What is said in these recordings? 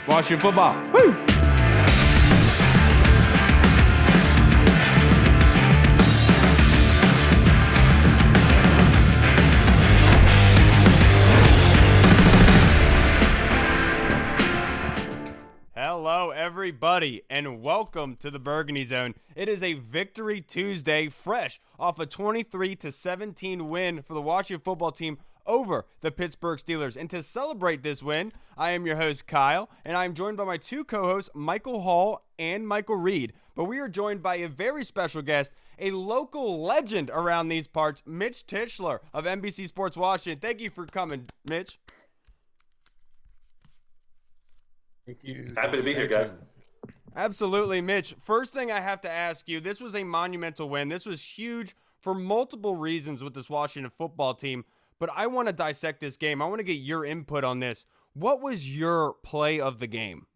Washington football. Woo! Hello, everybody, and welcome to the Burgundy Zone. It is a Victory Tuesday, fresh off a 23-17 win for the Washington football team over the Pittsburgh Steelers. And to celebrate this win, I am your host, Kyle, and I'm joined by my two co-hosts, Michael Hall and Michael Reed. But we are joined by a very special guest, a local legend around these parts, Mitch Tischler of NBC Sports Washington. Thank you for coming, Mitch. Thank you. Happy to be here, guys. Absolutely, Mitch. First thing I have to ask you, this was a monumental win. This was huge for multiple reasons with this Washington football team, but I want to dissect this game. I want to get your input on this. What was your play of the game?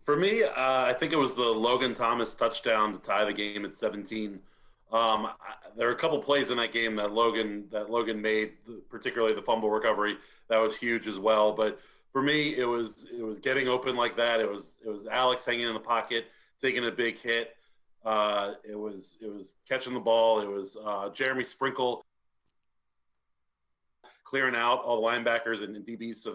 For me, I think it was the Logan Thomas touchdown to tie the game at 17. There are a couple plays in that game that Logan made, particularly the fumble recovery. That was huge as well, but for me, it was getting open like that. It was Alex hanging in the pocket, taking a big hit. It was catching the ball. It was Jeremy Sprinkle clearing out all the linebackers and DBs so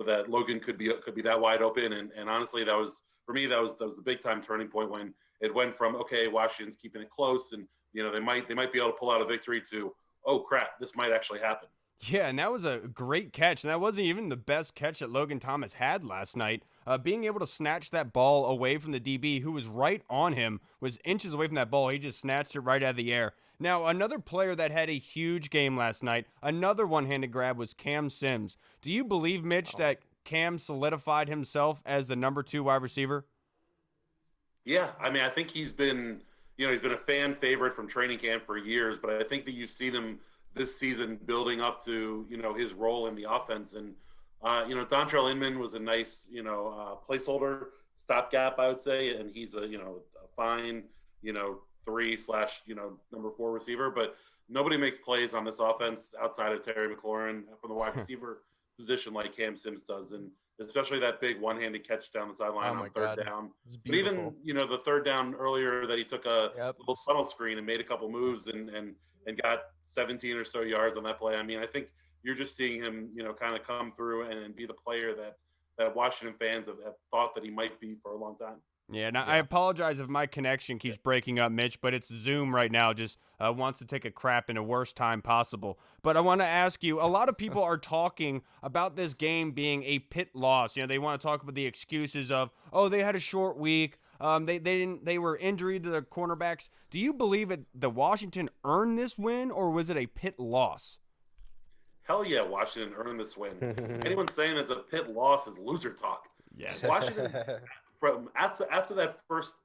that Logan could be that wide open. And honestly, that was the big time turning point when it went from, okay, Washington's keeping it close and they might be able to pull out a victory to, oh crap, this might actually happen. Yeah, and that was a great catch, and that wasn't even the best catch that Logan Thomas had last night. Being able to snatch that ball away from the DB, who was right on him, was inches away from that ball. He just snatched it right out of the air. Now, another player that had a huge game last night, another one-handed grab, was Cam Sims. Do you believe, Mitch, that Cam solidified himself as the number 2 wide receiver? Yeah, I mean, I think he's been a fan favorite from training camp for years, but I think that you've seen him this season building up to, his role in the offense. And, Dontrell Inman was a nice, placeholder stopgap, I would say. And he's a fine, 3/ number 4 receiver, but nobody makes plays on this offense outside of Terry McLaurin from the wide receiver position like Cam Sims does. And especially that big one-handed catch down the sideline on third down. But even, the third down earlier that he took a little funnel screen and made a couple moves and got 17 or so yards on that play. I mean, I think you're just seeing him, kind of come through and be the player that Washington fans have thought that he might be for a long time. Yeah, now I apologize if my connection keeps breaking up, Mitch, but it's Zoom right now, just wants to take a crap in the worst time possible. But I want to ask you, a lot of people are talking about this game being a Pitt loss. They want to talk about the excuses of, oh, they had a short week. They were injured to their cornerbacks. Do you believe that Washington earned this win, or was it a Pitt loss? Hell yeah, Washington earned this win. Anyone saying it's a Pitt loss is loser talk. Yes. Washington after the first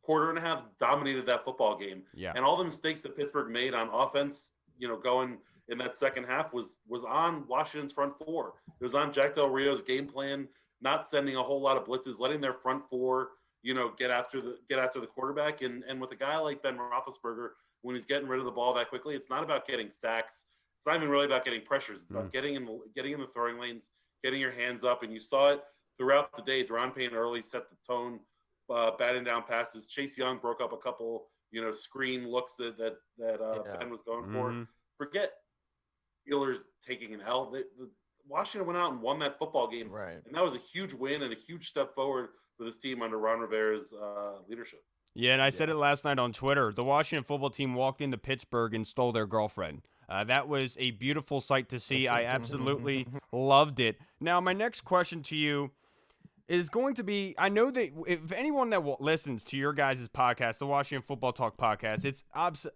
quarter and a half, dominated that football game. Yeah. And all the mistakes that Pittsburgh made on offense, going in that second half was on Washington's front four. It was on Jack Del Rio's game plan, not sending a whole lot of blitzes, letting their front four, get after the quarterback. And with a guy like Ben Roethlisberger, when he's getting rid of the ball that quickly, it's not about getting sacks. It's not even really about getting pressures. It's about getting in the throwing lanes, getting your hands up. And you saw it throughout the day. Deron Payne early set the tone, batting down passes. Chase Young broke up a couple, screen looks that Ben was going for. Forget Steelers taking an L. Washington went out and won that football game. Right. And that was a huge win and a huge step forward for this team under Ron Rivera's leadership. Yeah, and I said it last night on Twitter. The Washington football team walked into Pittsburgh and stole their girlfriend. That was a beautiful sight to see. I absolutely loved it. Now, my next question to you is going to be, I know that if anyone that listens to your guys' podcast, the Washington Football Talk podcast, it's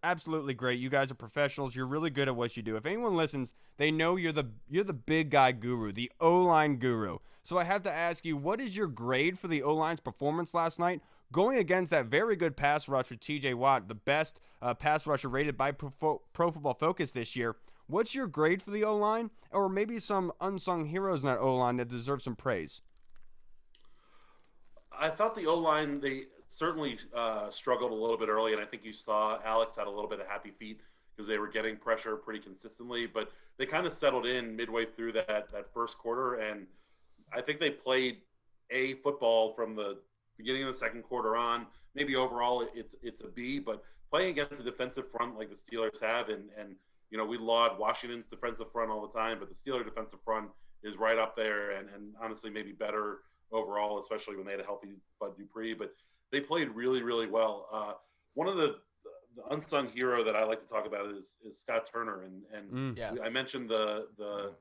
absolutely great. You guys are professionals. You're really good at what you do. If anyone listens, they know you're the big guy guru, the O-line guru. So I have to ask you, what is your grade for the O-line's performance last night, going against that very good pass rusher, TJ Watt, the best pass rusher rated by Pro Football Focus this year? What's your grade for the O-line, or maybe some unsung heroes in that O-line that deserve some praise? I thought the O-line, they certainly struggled a little bit early, and I think you saw Alex had a little bit of happy feet because they were getting pressure pretty consistently. But they kind of settled in midway through that first quarter, and I think they played football from the beginning of the second quarter on. Maybe overall it's a B, but playing against a defensive front like the Steelers have, and we laud Washington's defensive front all the time, but the Steelers defensive front is right up there, and honestly maybe better overall, especially when they had a healthy Bud Dupree. But they played really, really well. One of the unsung hero that I like to talk about is Scott Turner, and Yes. I mentioned the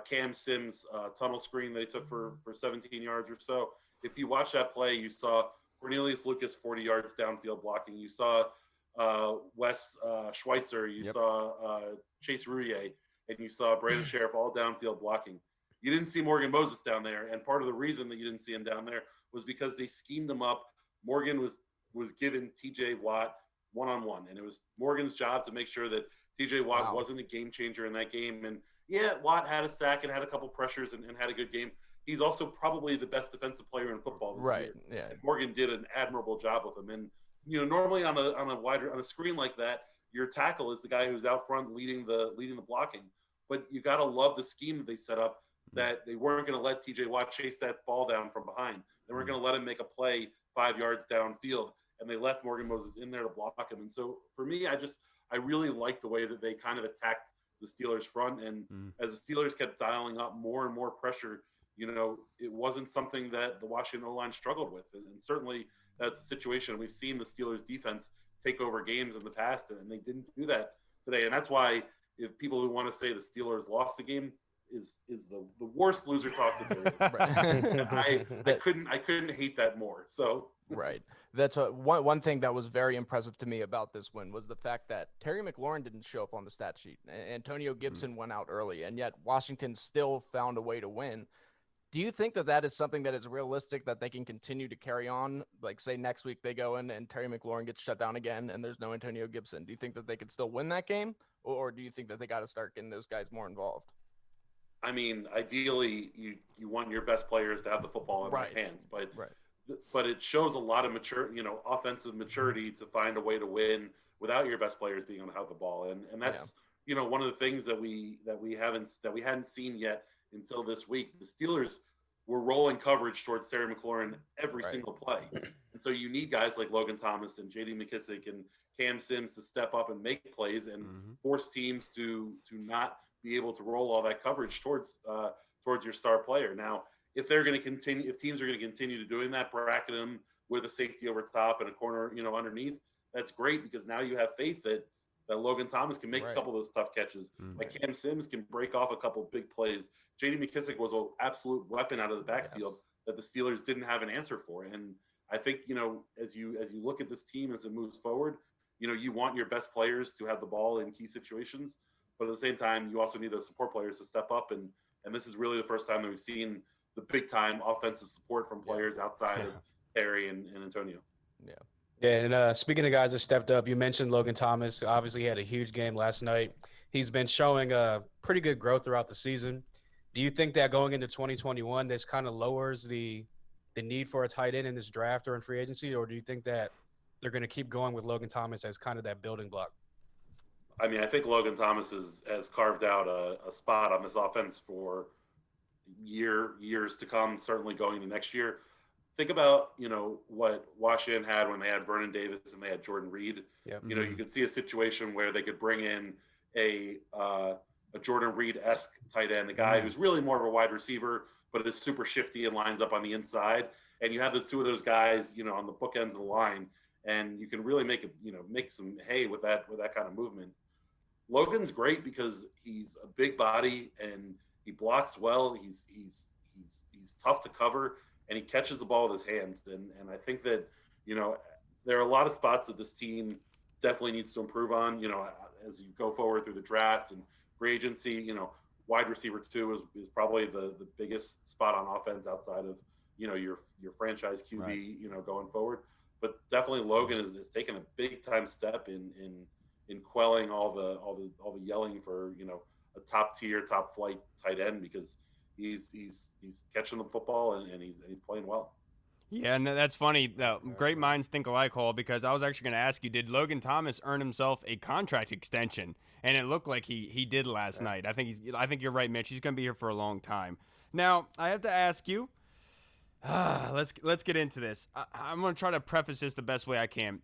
Cam Sims tunnel screen that he took for 17 yards or so. If you watch that play, you saw Cornelius Lucas 40 yards downfield blocking. You saw Wes Schweitzer. You saw Chase Rouillet, and you saw Brandon Sheriff all downfield blocking. You didn't see Morgan Moses down there, and part of the reason that you didn't see him down there was because they schemed him up. Morgan was given T.J. Watt one-on-one, and it was Morgan's job to make sure that T.J. Watt wasn't a game changer in that game. And Watt had a sack and had a couple pressures and had a good game. He's also probably the best defensive player in football this year. Yeah. And Morgan did an admirable job with him. And normally on a screen like that, your tackle is the guy who's out front leading the blocking. But you got to love the scheme that they set up, that they weren't going to let T.J. Watt chase that ball down from behind. They weren't going to let him make a play 5 yards downfield, and they left Morgan Moses in there to block him. And so for me, I really liked the way that they kind of attacked the Steelers front. And as the Steelers kept dialing up more and more pressure, it wasn't something that the Washington O-line struggled with. And certainly that's a situation we've seen the Steelers defense take over games in the past, and they didn't do that today. And that's why if people who want to say the Steelers lost the game is the worst loser talk that there is. I couldn't hate that more. So right. That's one thing that was very impressive to me about this win was the fact that Terry McLaurin didn't show up on the stat sheet. Antonio Gibson went out early, and yet Washington still found a way to win. Do you think that is something that is realistic, that they can continue to carry on? Like, say next week they go in and Terry McLaurin gets shut down again and there's no Antonio Gibson. Do you think that they could still win that game? Or do you think that they got to start getting those guys more involved? I mean, ideally, you want your best players to have the football in their hands, but it shows a lot of offensive maturity to find a way to win without your best players being able to have the ball, and that's one of the things that we hadn't seen yet until this week. The Steelers were rolling coverage towards Terry McLaurin every single play, and so you need guys like Logan Thomas and J.D. McKissick and Cam Sims to step up and make plays and force teams to not be able to roll all that coverage towards your star player. Now, if teams are going to continue to doing that, bracket them with a safety over top and a corner, underneath, that's great, because now you have faith that Logan Thomas can make a couple of those tough catches. Like Cam Sims can break off a couple big plays. J.D. McKissick was an absolute weapon out of the backfield that the Steelers didn't have an answer for. And I think, as you look at this team as it moves forward, you want your best players to have the ball in key situations. But at the same time, you also need those support players to step up. And this is really the first time that we've seen the big-time offensive support from players outside of Terry and Antonio. Yeah, and speaking of guys that stepped up, you mentioned Logan Thomas. Obviously, he had a huge game last night. He's been showing pretty good growth throughout the season. Do you think that going into 2021, this kind of lowers the need for a tight end in this draft or in free agency, or do you think that they're going to keep going with Logan Thomas as kind of that building block? I mean, I think Logan Thomas has carved out a spot on this offense for years to come, certainly going to next year. Think about, what Washington had when they had Vernon Davis and they had Jordan Reed. Yep. You could see a situation where they could bring in a Jordan Reed-esque tight end, a guy who's really more of a wide receiver, but is super shifty and lines up on the inside. And you have the two of those guys, on the bookends of the line, and you can really make some hay with that kind of movement. Logan's great because he's a big body and he blocks well. He's tough to cover, and he catches the ball with his hands. And I think that, there are a lot of spots that this team definitely needs to improve on, as you go forward through the draft and free agency. Wide receiver 2 is probably the biggest spot on offense outside of, your franchise QB, going forward. But definitely Logan is taking a big time step in quelling all the yelling for, a top tier, top flight tight end, because he's catching the football and he's playing well. Yeah, and that's funny. Great minds think alike, Hall, because I was actually going to ask you, did Logan Thomas earn himself a contract extension? And it looked like he did last night. I think you're right, Mitch. He's going to be here for a long time. Now, I have to ask you, let's get into this. I'm going to try to preface this the best way I can.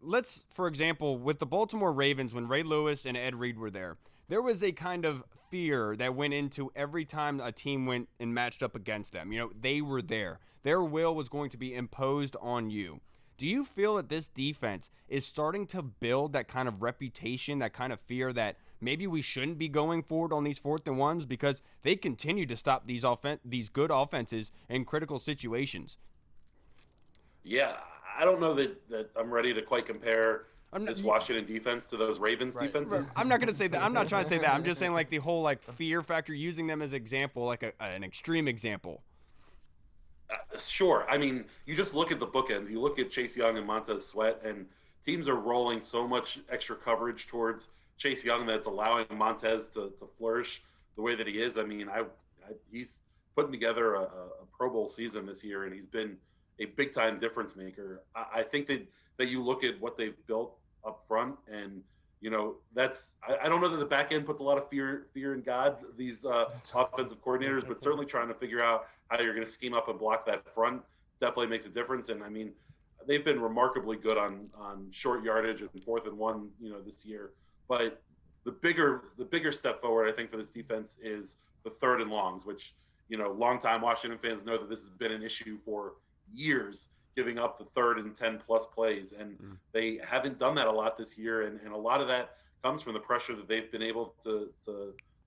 Let's, for example, with the Baltimore Ravens, when Ray Lewis and Ed Reed were there was a kind of fear that went into every time a team went and matched up against them. You know, they were there. Their will was going to be imposed on you. Do you feel that this defense is starting to build that kind of reputation, that kind of fear that maybe we shouldn't be going forward on these 4th and 1s because they continue to stop these good offenses in critical situations? Yeah, I don't know that I'm ready to quite compare this Washington defense to those Ravens defenses. I'm not going to say that. I'm not trying to say that. I'm just saying like the whole like fear factor, using them as example, like an extreme example. Sure. I mean, you just look at the bookends. You look at Chase Young and Montez Sweat, and teams are rolling so much extra coverage towards Chase Young that's allowing Montez to flourish the way that he is. I mean, he's putting together a Pro Bowl season this year, and he's been a big-time difference maker. I think that you look at what they've built up front, and you know I don't know that the back end puts a lot of fear in God, these offensive coordinators, but certainly trying to figure out how you're going to scheme up and block that front definitely makes a difference. And I mean, they've been remarkably good on short yardage and 4th and 1, this year. But the bigger step forward, I think, for this defense is the 3rd and longs, which longtime Washington fans know that this has been an issue for years, giving up the 3rd and 10 plus plays, and they haven't done that a lot this year, and a lot of that comes from the pressure that they've been able to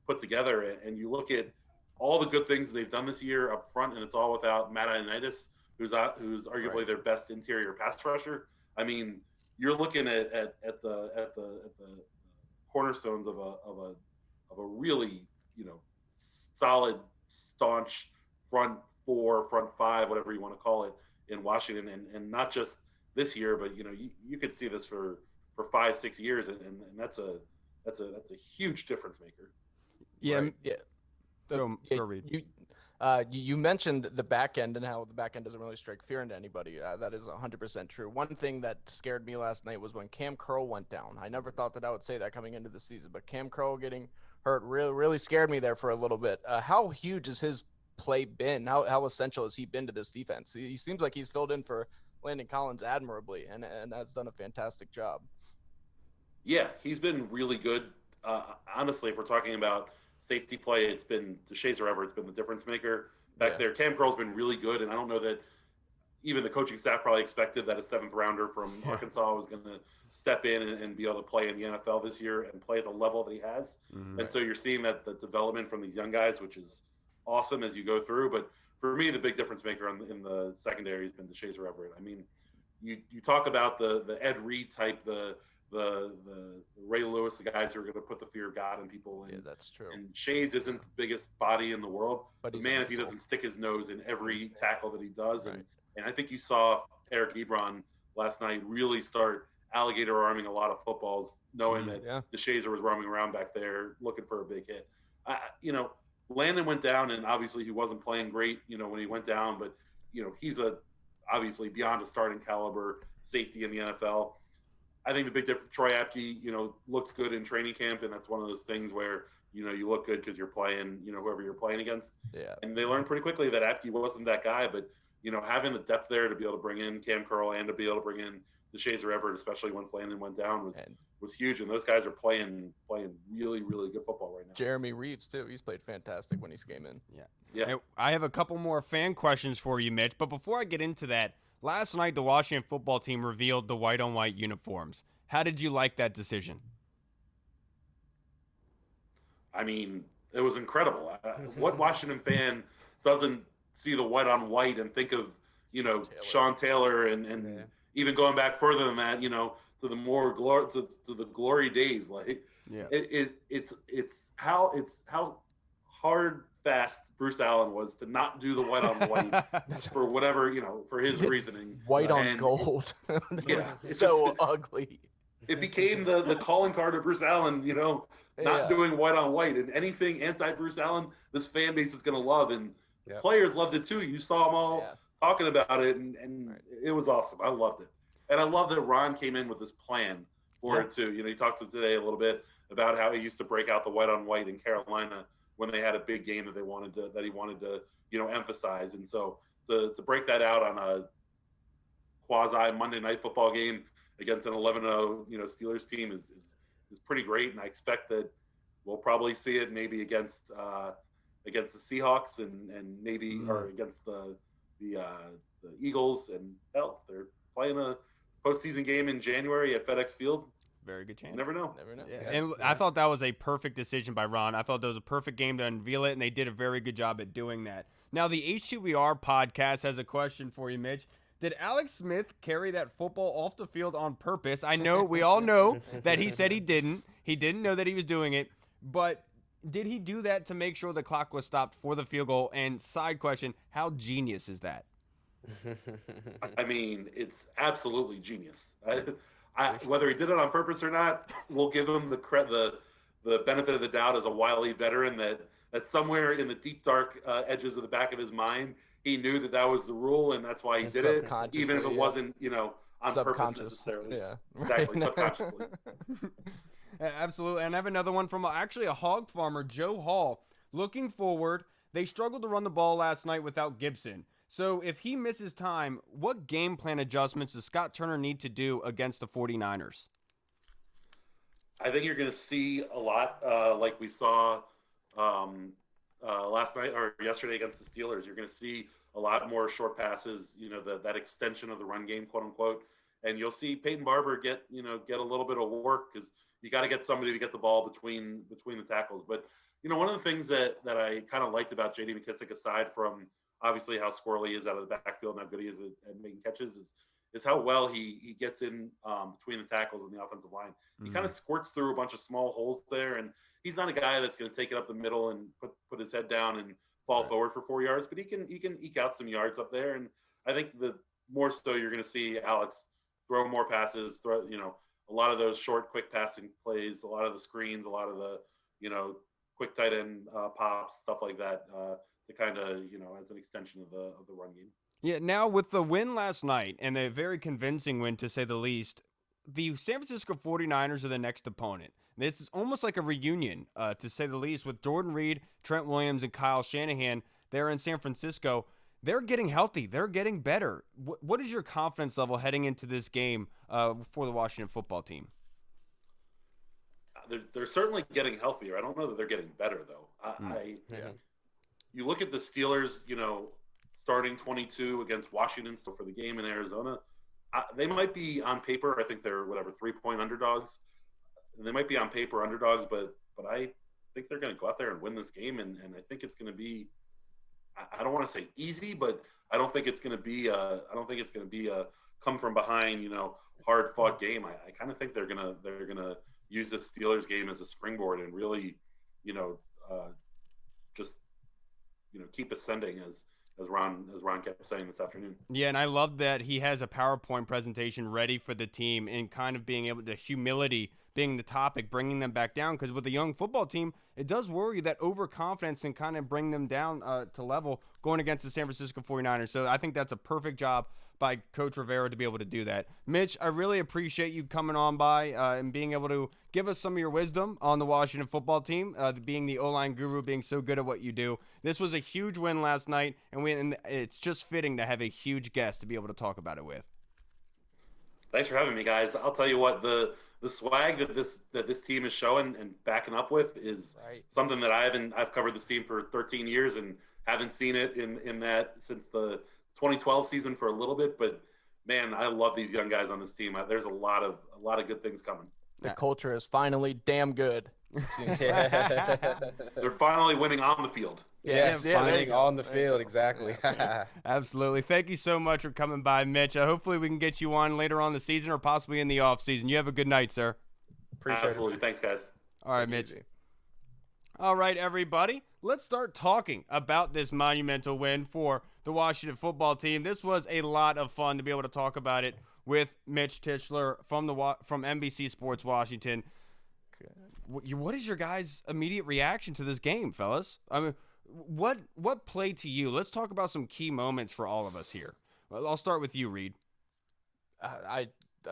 put together. And you look at all the good things they've done this year up front, and it's all without Matt Ioannidis, who's arguably their best interior pass rusher. I mean, you're looking at the cornerstones of a really solid, staunch front 4, front 5, whatever you want to call it, in Washington, and not just this year, but you could see this for 5-6 years, and that's a huge difference maker. Yeah, right. Yeah. Go Reed. You mentioned the back end and how the back end doesn't really strike fear into anybody. That is 100% true. One thing that scared me last night was when Cam Curl went down. I never thought that I would say that coming into the season, but Cam Curl getting hurt really scared me there for a little bit. How huge has his play been? How essential has he been to this defense? He seems like he's filled in for Landon Collins admirably and has done a fantastic job. Yeah, he's been really good. Honestly, if we're talking about safety play, it's been DeShazer Everett's been the difference maker back there. Cam Curl's been really good, and I don't know that even the coaching staff probably expected that a 7th rounder from Arkansas was going to step in and be able to play in the NFL this year and play at the level that he has. And so you're seeing that the development from these young guys, which is awesome as you go through. But for me, the big difference maker in the secondary has been DeShazer Everett. I mean, you talk about the Ed Reed type, the Ray Lewis, the guys who are going to put the fear of God in people. And, yeah, that's true. And Shays isn't the biggest body in the world, but man, if he doesn't stick his nose in every tackle that he does, and I think you saw Eric Ebron last night really start alligator arming a lot of footballs, knowing that DeShazer was roaming around back there looking for a big hit. Landon went down, and obviously he wasn't playing great, when he went down, but he's obviously beyond a starting caliber safety in the NFL. I think the big difference, Troy Apke, looked good in training camp, and that's one of those things where, you look good because you're playing, whoever you're playing against. Yeah. And they learned pretty quickly that Apke wasn't that guy, but, having the depth there to be able to bring in Cam Curl and to be able to bring in DeShazer Everett, especially once Landon went down, was huge. And those guys are playing really, really good football right now. Jeremy Reeves, too. He's played fantastic when he came in. Yeah. Hey, I have a couple more fan questions for you, Mitch, but before I get into that, last night, the Washington football team revealed the white-on-white uniforms. How did you like that decision? I mean, it was incredible. What Washington fan doesn't see the white-on-white and think of, Sean Taylor and even going back further than that, to the more to the glory days. Like, it's how hard fast Bruce Allen was to not do the white on white for whatever, for his reasoning. White on gold. It's so ugly. It became the calling card of Bruce Allen, not doing white on white, and anything anti Bruce Allen, this fan base is going to love. And players loved it too. You saw them all talking about it, and it was awesome. I loved it. And I love that Ron came in with this plan for it too. He talked to today a little bit about how he used to break out the white on white in Carolina when they had a big game that he wanted to emphasize. And so to break that out on a quasi Monday Night Football game against an 11-0 Steelers team is pretty great. And I expect that we'll probably see it maybe against the Seahawks and maybe or against the Eagles. And hell, they're playing a postseason game in January at FedEx Field. Very good chance. You never know. Yeah. And I thought that was a perfect decision by Ron. I thought that was a perfect game to unveil it, and they did a very good job at doing that. Now, the H2ER podcast has a question for you, Mitch. Did Alex Smith carry that football off the field on purpose? I know, we all know that he said he didn't. He didn't know that he was doing it. But did he do that to make sure the clock was stopped for the field goal? And side question, how genius is that? I mean, it's absolutely genius. Whether he did it on purpose or not, we'll give him the benefit of the doubt as a wily veteran that somewhere in the deep, dark edges of the back of his mind, he knew that was the rule, and that's why he did it, even if it wasn't, on purpose necessarily. Yeah, exactly, subconsciously. Absolutely. And I have another one from actually a hog farmer, Joe Hall. Looking forward, they struggled to run the ball last night without Gibson. So if he misses time, what game plan adjustments does Scott Turner need to do against the 49ers? I think you're going to see a lot like we saw last night or yesterday against the Steelers. You're going to see a lot more short passes, that extension of the run game, quote unquote. And you'll see Peyton Barber get a little bit of work because you got to get somebody to get the ball between the tackles. But, one of the things that I kind of liked about J.D. McKissick, aside from obviously how squirrely he is out of the backfield and how good he is at making catches, is how well he gets in between the tackles and the offensive line. He kind of squirts through a bunch of small holes there, and he's not a guy that's going to take it up the middle and put his head down and fall forward for 4 yards, but he can eke out some yards up there. And I think the more so you're going to see Alex throw more passes, a lot of those short, quick passing plays, a lot of the screens, a lot of the, quick tight end pops, stuff like that, to kind of, as an extension of the run game. Yeah, now with the win last night, and a very convincing win to say the least, the San Francisco 49ers are the next opponent. It's almost like a reunion, to say the least, with Jordan Reed, Trent Williams, and Kyle Shanahan. They're in San Francisco. They're getting healthy. They're getting better. What is your confidence level heading into this game for the Washington football team? They're certainly getting healthier. I don't know that they're getting better, though. You look at the Steelers, starting 22 against Washington, still for the game in Arizona. They might be on paper. I think they're 3-point underdogs. They might be on paper underdogs, but I think they're going to go out there and win this game. And I think it's going to be, I don't want to say easy, but I don't think it's going to be a come from behind, hard fought game. I kind of think they're going to use this Steelers game as a springboard and really, just, keep ascending as Ron kept saying this afternoon. Yeah, and I love that he has a PowerPoint presentation ready for the team and kind of being able to humility being the topic, bringing them back down. Because with a young football team, it does worry that overconfidence can kind of bring them down to level going against the San Francisco 49ers. So I think that's a perfect job by Coach Rivera to be able to do that. Mitch, I really appreciate you coming on by and being able to give us some of your wisdom on the Washington football team, being the O-line guru, being so good at what you do. This was a huge win last night, and it's just fitting to have a huge guest to be able to talk about it with. Thanks for having me, guys. I'll tell you what, the swag that this team is showing and backing up with is something that I've covered this team for 13 years and haven't seen it in that since the 2012 season for a little bit. But man, I love these young guys on this team. There's a lot of good things coming. The culture is finally damn good. They're finally winning on the field. Yes, winning on the field, exactly. Absolutely. Thank you so much for coming by, Mitch. Hopefully we can get you on later on the season or possibly in the off season. You have a good night, sir. Appreciate Absolutely. Thanks, guys. All right, Mitch. All right, everybody. Let's start talking about this monumental win for the Washington football team. This was a lot of fun to be able to talk about it with Mitch Tischler from NBC Sports Washington. What is your guys' immediate reaction to this game, fellas? I mean, what play to you? Let's talk about some key moments for all of us here. Well, I'll start with you, Reed. I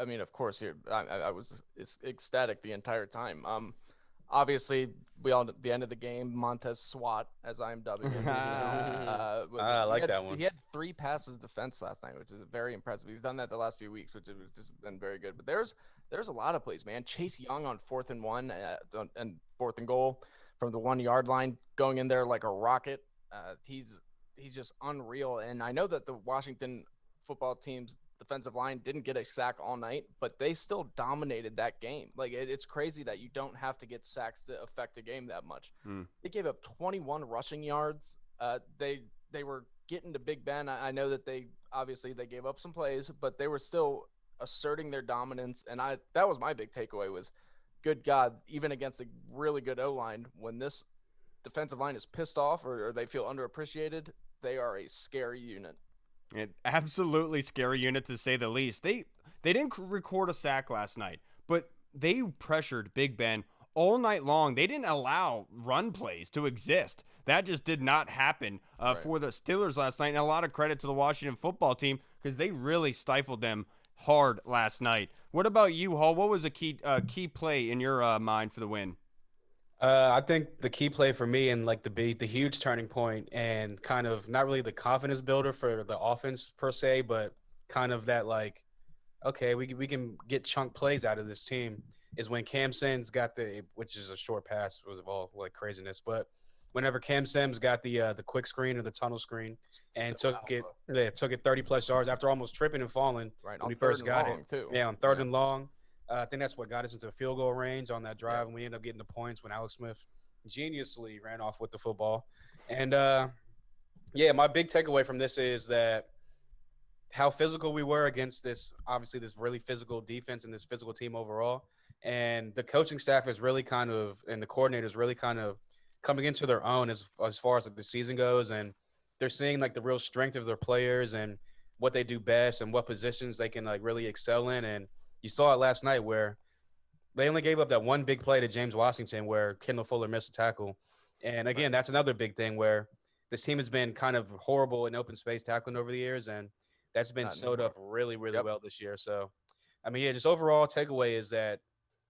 mean, of course, here I was ecstatic the entire time. Obviously, we all at the end of the game, Montez SWAT, as I'm dubbing him. I like that one. He had 3 passes defense last night, which is very impressive. He's done that the last few weeks, which has just been very good. But there's a lot of plays, man. Chase Young on 4th and 1 and 4th and goal from the 1-yard line, going in there like a rocket. He's just unreal. And I know that the Washington football team's defensive line didn't get a sack all night, but they still dominated that game. Like, it's crazy that you don't have to get sacks to affect a game that much. They gave up 21 rushing yards. They were getting to Big Ben. I know that they gave up some plays, but they were still asserting their dominance. And that was my big takeaway was, good God, even against a really good O-line, when this defensive line is pissed off or they feel underappreciated, they are a scary unit. An absolutely scary unit, to say the least. They didn't record a sack last night, but they pressured Big Ben all night long. They didn't allow run plays to exist. That just did not happen for the Steelers last night. And a lot of credit to the Washington football team, because they really stifled them hard last night. What about you, Hall? What was a key play in your mind for the win? I think the key play for me and like the huge turning point and kind of not really the confidence builder for the offense per se, but kind of that like, okay, we can get chunk plays out of this team is when Cam Sims got which is a short pass was of all like craziness, but whenever Cam Sims got the quick screen or the tunnel screen and took it 30+ yards after almost tripping and falling when we first got it. Too. Yeah, on 3rd and long. I think that's what got us into field goal range on that drive, and we ended up getting the points when Alex Smith geniusly ran off with the football. And, my big takeaway from this is that how physical we were against this really physical defense and this physical team overall. And the coaching staff is really and the coordinators really kind of coming into their own as far as the season goes. And they're seeing like the real strength of their players and what they do best and what positions they can like really excel in. And you saw it last night where they only gave up that one big play to James Washington where Kendall Fuller missed a tackle. And again, that's another big thing where this team has been kind of horrible in open space tackling over the years, and that's been sewed up really, really well this year. So, I mean, just overall takeaway is that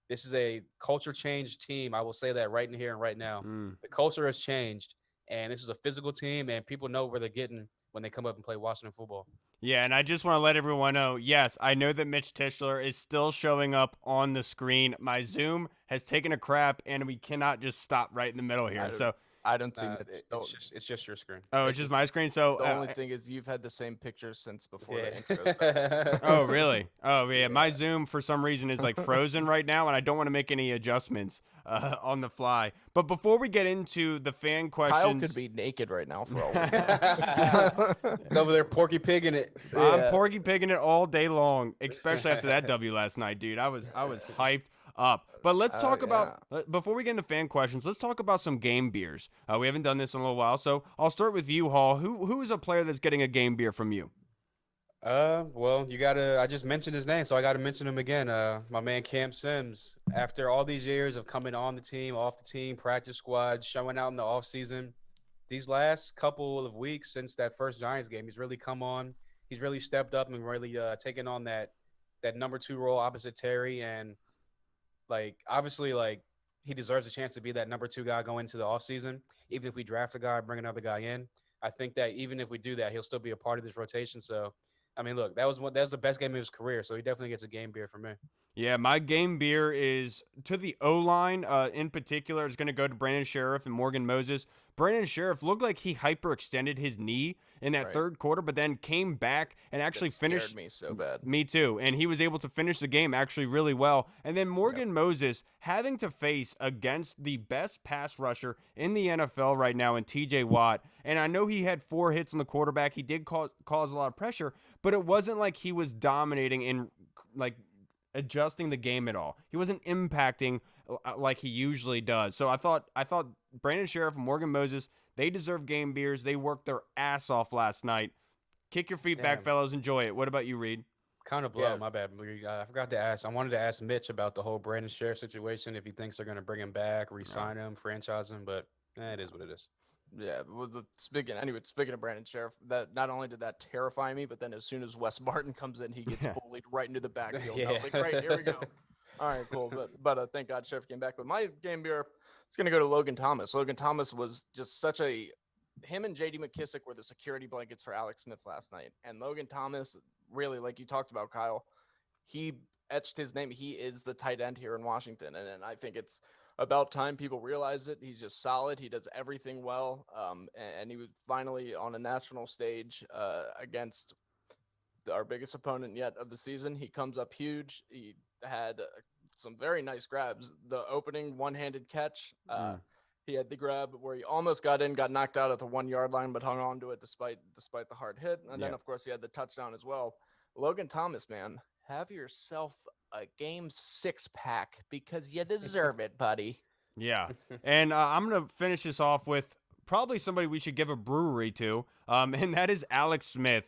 this is a culture change team. I will say that right in here and right now. The culture has changed, and this is a physical team, and people know where they're getting when they come up and play Washington football. Yeah, and I just want to let everyone know, yes, I know that Mitch Tischler is still showing up on the screen. My Zoom has taken a crap, and we cannot just stop right in the middle here. I don't see it. It's just your screen. Oh, it's just my screen. So the only thing is you've had the same picture since before the intro. Oh, really? Oh, yeah. My Zoom for some reason is like frozen right now, and I don't want to make any adjustments on the fly. But before we get into the fan questions, Kyle could be naked right now for all we know. He's over there porky pigging it. I'm porky pigging it all day long, especially after that W last night, dude. I was hyped up. But let's talk about, before we get into fan questions, let's talk about some game beers. We haven't done this in a little while, so I'll start with you, Hall. Who is a player that's getting a game beer from you? Well, I just mentioned his name, so I got to mention him again. My man Cam Sims. After all these years of coming on the team, off the team, practice squad, showing out in the offseason, these last couple of weeks since that first Giants game, he's really come on. He's really stepped up and really taken on that number 2 role opposite Terry. And, like, obviously, like, he deserves a chance to be that number 2 guy going into the offseason. Even if we draft a guy, bring another guy in, I think that even if we do that, he'll still be a part of this rotation. So, I mean, look, that was the best game of his career, so he definitely gets a game beer from me. Yeah, my game beer is to the O-line in particular. It's going to go to Brandon Sheriff and Morgan Moses. Brandon Sheriff looked like he hyperextended his knee in that third quarter, but then came back and actually finished. Me so bad. Me too. And he was able to finish the game actually really well. And then Morgan Moses having to face against the best pass rusher in the NFL right now in TJ Watt. And I know he had 4 hits on the quarterback. He did cause a lot of pressure, but it wasn't like he was dominating in like adjusting the game at all. He wasn't impacting like he usually does. So I thought Brandon Sheriff and Morgan Moses, they deserve game beers. They worked their ass off last night. Kick your feet back, fellas. Enjoy it. What about you, Reed? Kind of blow, my bad. I forgot to ask. I wanted to ask Mitch about the whole Brandon Sheriff situation, if he thinks they're going to bring him back, re-sign him, franchise him, but it is what it is. Yeah, speaking of Brandon Sheriff, that not only did that terrify me, but then as soon as Wes Martin comes in, he gets Yeah. bullied right into the backfield. Yeah. I was like, great, here we go. All right, cool. But thank God Sheriff came back. But my game beer is going to go to Logan Thomas. Logan Thomas was just him and J.D. McKissick were the security blankets for Alex Smith last night. And Logan Thomas, really, like you talked about, Kyle, he etched his name. He is the tight end here in Washington. And I think it's about time people realize it. He's just solid. He does everything well. And he was finally on a national stage against our biggest opponent yet of the season. He comes up huge. He had some very nice grabs. The opening one-handed catch, he had the grab where he almost got knocked out at the 1 yard line, but hung on to it despite the hard hit. And then, of course, he had the touchdown as well. Logan Thomas, man, have yourself a game 6-pack because you deserve it, buddy. Yeah. And I'm going to finish this off with probably somebody we should give a brewery to, and that is Alex Smith.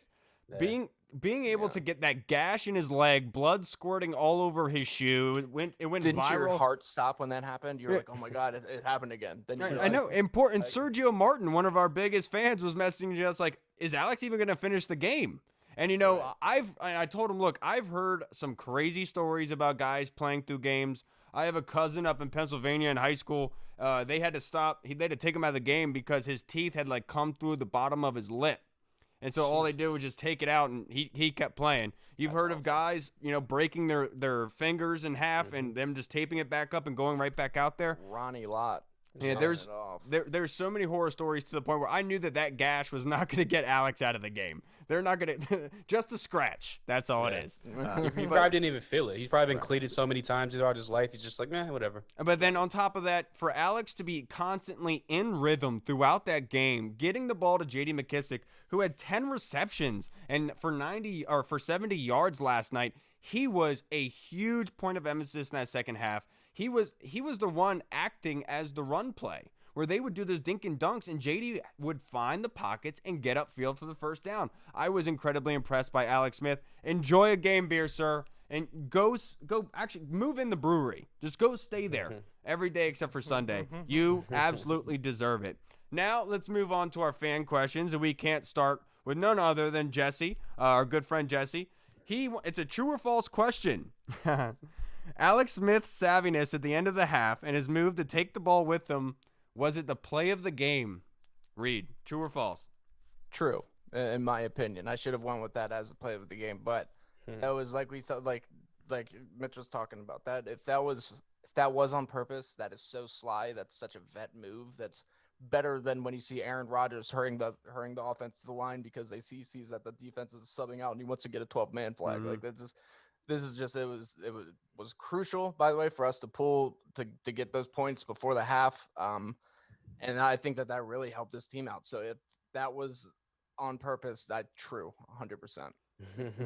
Yeah. Being able to get that gash in his leg, blood squirting all over his shoe. It went Didn't viral. your heart stop when that happened? You were like, oh my God, it happened again. Then I know. Important. Sergio Martin, one of our biggest fans, was messaging us like, is Alex even going to finish the game? And, I told him, look, I've heard some crazy stories about guys playing through games. I have a cousin up in Pennsylvania in high school. They had to stop. They had to take him out of the game because his teeth had come through the bottom of his lip. And so all they did was just take it out, and he kept playing. You've heard of guys, breaking their fingers in half and them just taping it back up and going right back out there. Ronnie Lott. Yeah, there's so many horror stories to the point where I knew that gash was not going to get Alex out of the game. They're not going to just a scratch. That's all it is. He probably didn't even feel it. He's probably been cleated so many times throughout his life. He's just like, whatever. But then on top of that, for Alex to be constantly in rhythm throughout that game, getting the ball to J.D. McKissick, who had 10 receptions and for 70 yards last night, he was a huge point of emphasis in that second half. He was the one acting as the run play, where they would do those dink and dunks, and JD would find the pockets and get upfield for the first down. I was incredibly impressed by Alex Smith. Enjoy a game beer, sir, and go actually move in the brewery. Just go stay there every day except for Sunday. You absolutely deserve it. Now let's move on to our fan questions, and we can't start with none other than Jesse, our good friend Jesse. It's a true or false question. Alex Smith's savviness at the end of the half and his move to take the ball with him, was it the play of the game? Reed, true or false? True, in my opinion. I should have won with that as the play of the game, but that was like we said, like Mitch was talking about that. If that was on purpose, that is so sly. That's such a vet move. That's better than when you see Aaron Rodgers hurrying the offense to the line because he sees that the defense is subbing out and he wants to get a 12-man flag. Like that's just. This is just it was crucial, by the way, for us to pull to get those points before the half, and I think that really helped this team out. So if that was on purpose, true, 100%.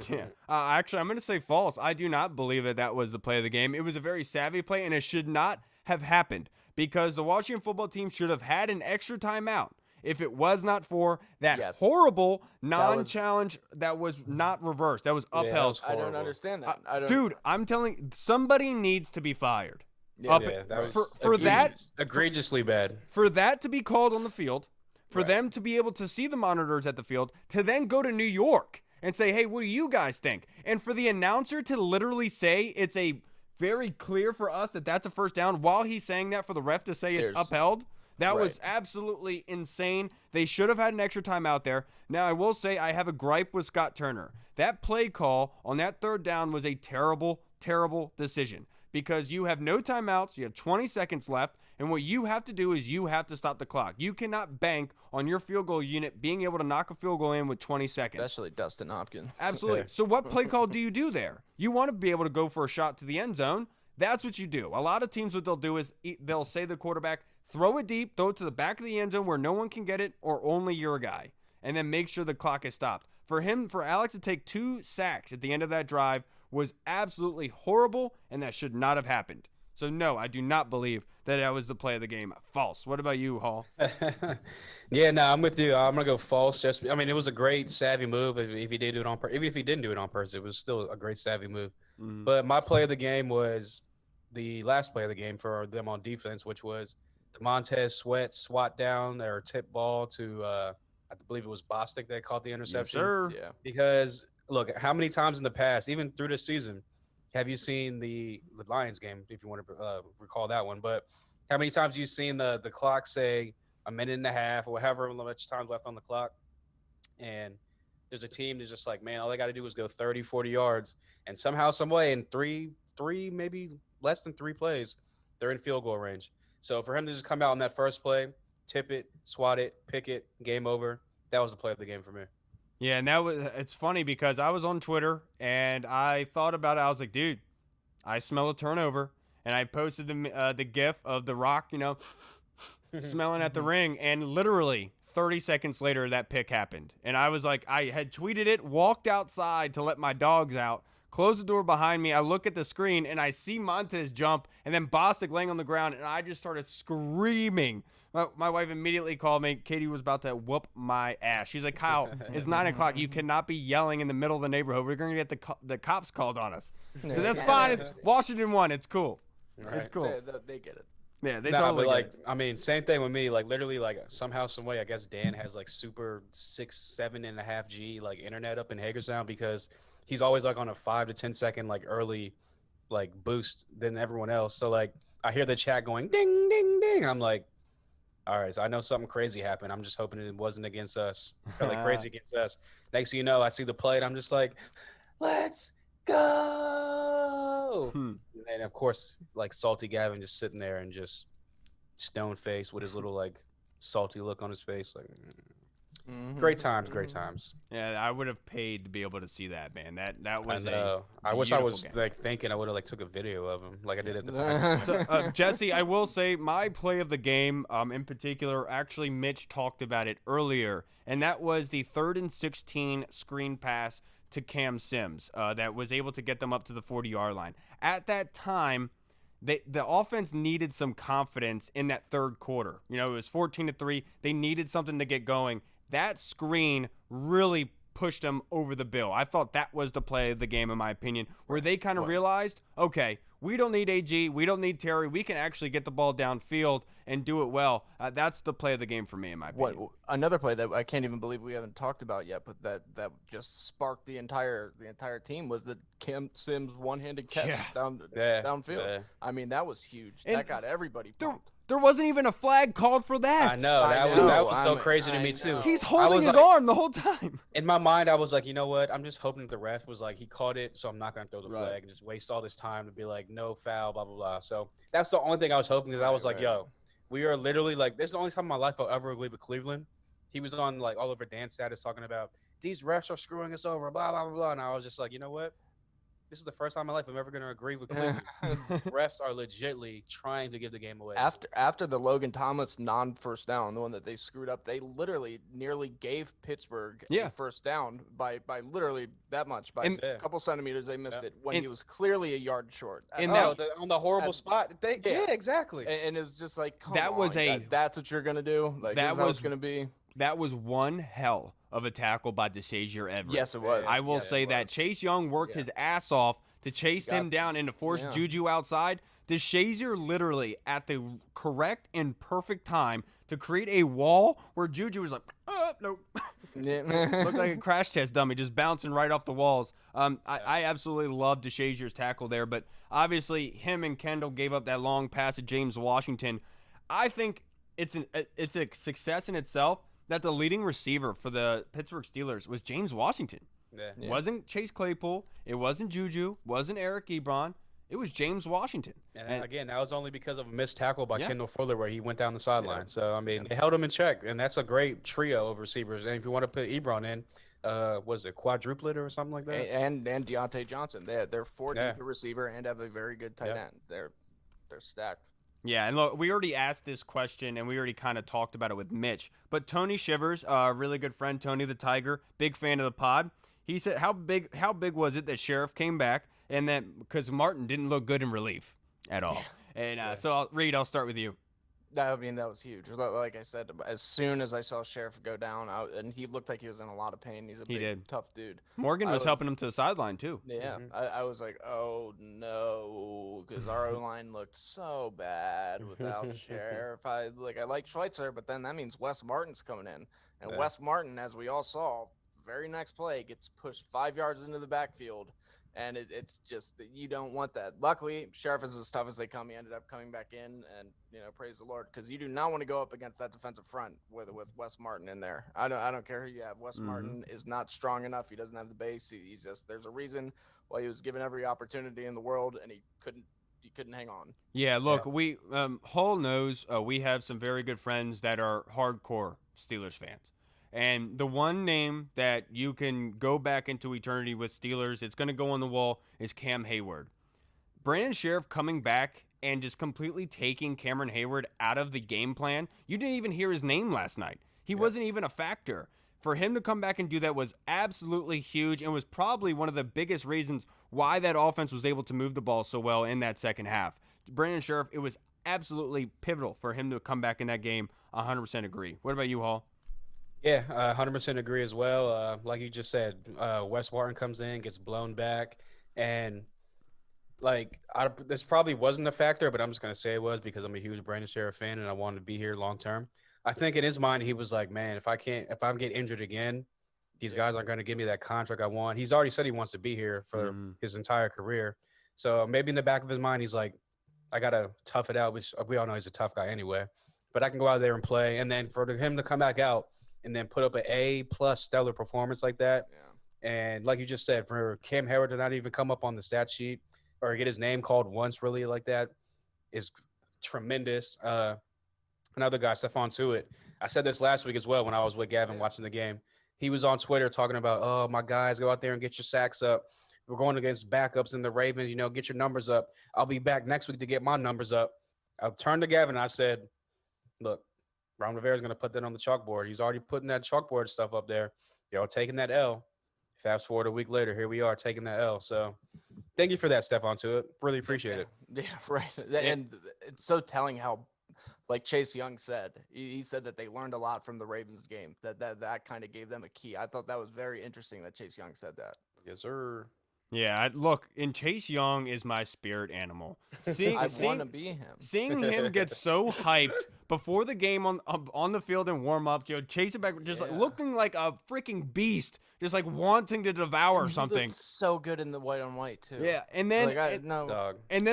Yeah. Actually, I'm going to say false. I do not believe that was the play of the game. It was a very savvy play, and it should not have happened because the Washington football team should have had an extra timeout. If it was not for that horrible non-challenge that was not reversed, that was upheld. I don't understand that. Dude, I'm telling you, somebody needs to be fired. That was egregiously bad. For that to be called on the field, for them to be able to see the monitors at the field, to then go to New York and say, hey, what do you guys think? And for the announcer to literally say it's a very clear for us that that's a first down while he's saying that for the ref to say it's upheld. That was absolutely insane. They should have had an extra time out there. Now, I will say I have a gripe with Scott Turner. That play call on that third down was a terrible, terrible decision because you have no timeouts. You have 20 seconds left, and what you have to do is you have to stop the clock. You cannot bank on your field goal unit being able to knock a field goal in with 20 seconds. Especially Dustin Hopkins. Absolutely. So what play call do you do there? You want to be able to go for a shot to the end zone. That's what you do. A lot of teams, what they'll do is they'll say to the quarterback, throw it deep, throw it to the back of the end zone where no one can get it or only your guy, and then make sure the clock is stopped. For Alex to take 2 sacks at the end of that drive was absolutely horrible, and that should not have happened. So, no, I do not believe that was the play of the game. False. What about you, Hall? I'm with you. I'm going to go false. It was a great, savvy move. If he did do it on purpose, even if he didn't do it on purpose, it was still a great, savvy move. But my play of the game was the last play of the game for them on defense, which was Montez Sweat swat down or tip ball to I believe it was Bostic that caught the interception. Yes, sir. Yeah. Because look, how many times in the past, even through this season, have you seen the Lions game? If you want to recall that one, but how many times have you seen the clock say a minute and a half or however much time's left on the clock, and there's a team that's just like, man, all they got to do is go 30, 40 yards, and somehow, some way, in three, maybe less than 3 plays, they're in field goal range. So for him to just come out on that first play, tip it, swat it, pick it, game over, that was the play of the game for me. Yeah, and it's funny because I was on Twitter and I thought about it. I was like, dude, I smell a turnover. And I posted the gif of The Rock, smelling at the ring. And literally 30 seconds later, that pick happened. And I was like, I had tweeted it, walked outside to let my dogs out, closed the door behind me. I look at the screen and I see Montez jump and then Bostic laying on the ground. And I just started screaming. My wife immediately called me. Katie was about to whoop my ass. She's like, Kyle, it's 9 o'clock. You cannot be yelling in the middle of the neighborhood. We're going to get the cops called on us. So that's fine. Washington won. It's cool. Right. It's cool. They get it. Yeah, they Nah, totally but get it. I mean, same thing with me. Like literally, like somehow, some way, I guess Dan has like super 7.5 G like internet up in Hagerstown because he's always like on a 5 to 10 second like early like boost than everyone else. So like I hear the chat going ding ding ding. I'm like, all right, so I know something crazy happened. I'm just hoping it wasn't against us, or like crazy against us. Next thing you know, I see the play and I'm just like, let's go. And of course, like salty Gavin just sitting there and just stone faced with his little like salty look on his face. Like, great times. Yeah, I would have paid to be able to see that, man. That was I wish I beautiful was game. like thinking I would have like took a video of him like I did at the So, Jesse, I will say my play of the game, in particular, actually Mitch talked about it earlier, and that was the 3rd and 16 screen pass to Cam Sims that was able to get them up to the 40-yard line. At that time, the offense needed some confidence in that third quarter. It was 14-3. They needed something to get going. That screen really pushed them over the bill. I thought that was the play of the game, in my opinion, where they kind of realized, okay, we don't need AG, we don't need Terry, we can actually get the ball downfield and do it well. That's the play of the game for me, in my opinion. Another play that I can't even believe we haven't talked about yet, but that just sparked the entire team was the Cam Sims one-handed catch downfield. Yeah. I mean, that was huge. And that got everybody pumped. There wasn't even a flag called for that. I know that was so crazy to me too. He's holding his arm the whole time. In my mind, I was like, you know what? I'm just hoping that the ref was like, he caught it, so I'm not gonna throw the flag and just waste all this time to be like, no foul, blah blah blah. So that's the only thing I was hoping because I was like, yo, we are literally like, this is the only time in my life I'll ever agree with Cleveland. He was on like all over Dan's status talking about these refs are screwing us over, blah blah blah blah, and I was just like, you know what? This is the first time in my life I'm ever going to agree with Cleveland. Refs are legitly trying to give the game away. After the Logan Thomas non-first down, the one that they screwed up, they literally nearly gave Pittsburgh a first down by literally that much. By a couple centimeters, they missed it when he was clearly a yard short. On the horrible spot. Exactly. And it was just like, that's what you're going to do? Like, that was going to be. That was one hell of a tackle by DeShazier Everett. Yes, it was. I will say that. Chase Young worked his ass off to chase them down and to force Juju outside. DeShazier literally at the correct and perfect time to create a wall where Juju was like, nope. Looked like a crash test dummy just bouncing right off the walls. I absolutely love DeShazier's tackle there, but obviously him and Kendall gave up that long pass to James Washington. I think it's a success in itself that the leading receiver for the Pittsburgh Steelers was James Washington. It wasn't Chase Claypool. It wasn't Juju. Wasn't Eric Ebron. It was James Washington. And again, that was only because of a missed tackle by Kendall Fuller where he went down the sideline. So, I mean, they held him in check, and that's a great trio of receivers. And if you want to put Ebron in, what is it, quadruplet or something like that? And Deontay Johnson. They're 4 deep receiver and have a very good tight end. They're stacked. Yeah, and look, we already asked this question, and we already kind of talked about it with Mitch. But Tony Shivers, a really good friend, Tony the Tiger, big fan of the pod, he said, how big was it that Sheriff came back, and that because Martin didn't look good in relief at all? And so, Reed, I'll start with you. I mean, that was huge. Like I said, as soon as I saw Sheriff go down, and he looked like he was in a lot of pain. He's a He big, did. tough dude. Morgan I was helping him to the sideline too. Yeah, Mhm. I was like, oh no, because our O line looked so bad without Sheriff. I like Schweitzer, but then that means Wes Martin's coming in, and Yeah. Wes Martin, as we all saw, very next play gets pushed 5 yards into the backfield, and it's just you don't want that. Luckily, Sheriff is as tough as they come. He ended up coming back in, and praise the Lord, because you do not want to go up against that defensive front with Wes Martin in there. I don't care who you have. Wes Martin is not strong enough. He doesn't have the base. He's just there's a reason why he was given every opportunity in the world, and he couldn't hang on. Yeah, look, we Hull knows we have some very good friends that are hardcore Steelers fans. And the one name that you can go back into eternity with Steelers, it's going to go on the wall, is Cam Hayward. Brandon Sheriff coming back and just completely taking Cameron Hayward out of the game plan. You didn't even hear his name last night. He wasn't even a factor. For him to come back and do that was absolutely huge and was probably one of the biggest reasons why that offense was able to move the ball so well in that second half. Brandon Sheriff, it was absolutely pivotal for him to come back in that game. 100% agree. What about you, Hall? Yeah, 100% agree as well. Like you just said, Wes Martin comes in, gets blown back, and this probably wasn't a factor, but I'm just gonna say it was because I'm a huge Brandon Sheriff fan and I wanted to be here long term. I think in his mind he was like, man, if I'm get injured again, these guys aren't gonna give me that contract I want. He's already said he wants to be here for his entire career, so maybe in the back of his mind he's like, I gotta tough it out, which we all know he's a tough guy anyway. But I can go out there and play, and then for him to come back out and then put up an A+ stellar performance like that. Yeah. And like you just said, for Cam Hayward to not even come up on the stat sheet or get his name called once really like that is tremendous. Another guy, Stephon Tuitt. I said this last week as well when I was with Gavin watching the game. He was on Twitter talking about, oh, my guys, go out there and get your sacks up. We're going against backups in the Ravens. Get your numbers up. I'll be back next week to get my numbers up. I turned to Gavin and I said, look, Ron Rivera's going to put that on the chalkboard. He's already putting that chalkboard stuff up there. Taking that L. Fast forward a week later, here we are taking that L. So thank you for that, Stephon Tuitt. Really appreciate it. Yeah, right. And it's so telling how, like Chase Young said, he said that they learned a lot from the Ravens game. That kind of gave them a key. I thought that was very interesting that Chase Young said that. Yes, sir. Yeah, look, and Chase Young is my spirit animal. I want to be him. Seeing him get so hyped before the game on the field and warm up, chasing back, just like, looking like a freaking beast, just like wanting to devour something. He looked so good in the white on white too. Yeah, and then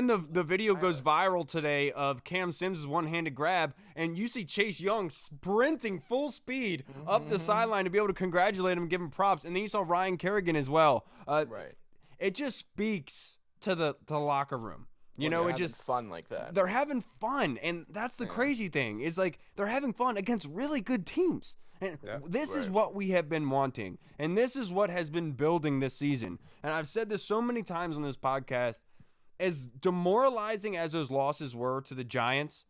the video goes viral today of Cam Sims' one-handed grab, and you see Chase Young sprinting full speed up the sideline to be able to congratulate him and give him props, and then you saw Ryan Kerrigan as well. Right. It just speaks to the locker room. It just fun like that. They're having fun, and that's the crazy thing. Is like they're having fun against really good teams. And this is what we have been wanting, and this is what has been building this season. And I've said this so many times on this podcast, as demoralizing as those losses were to the Giants,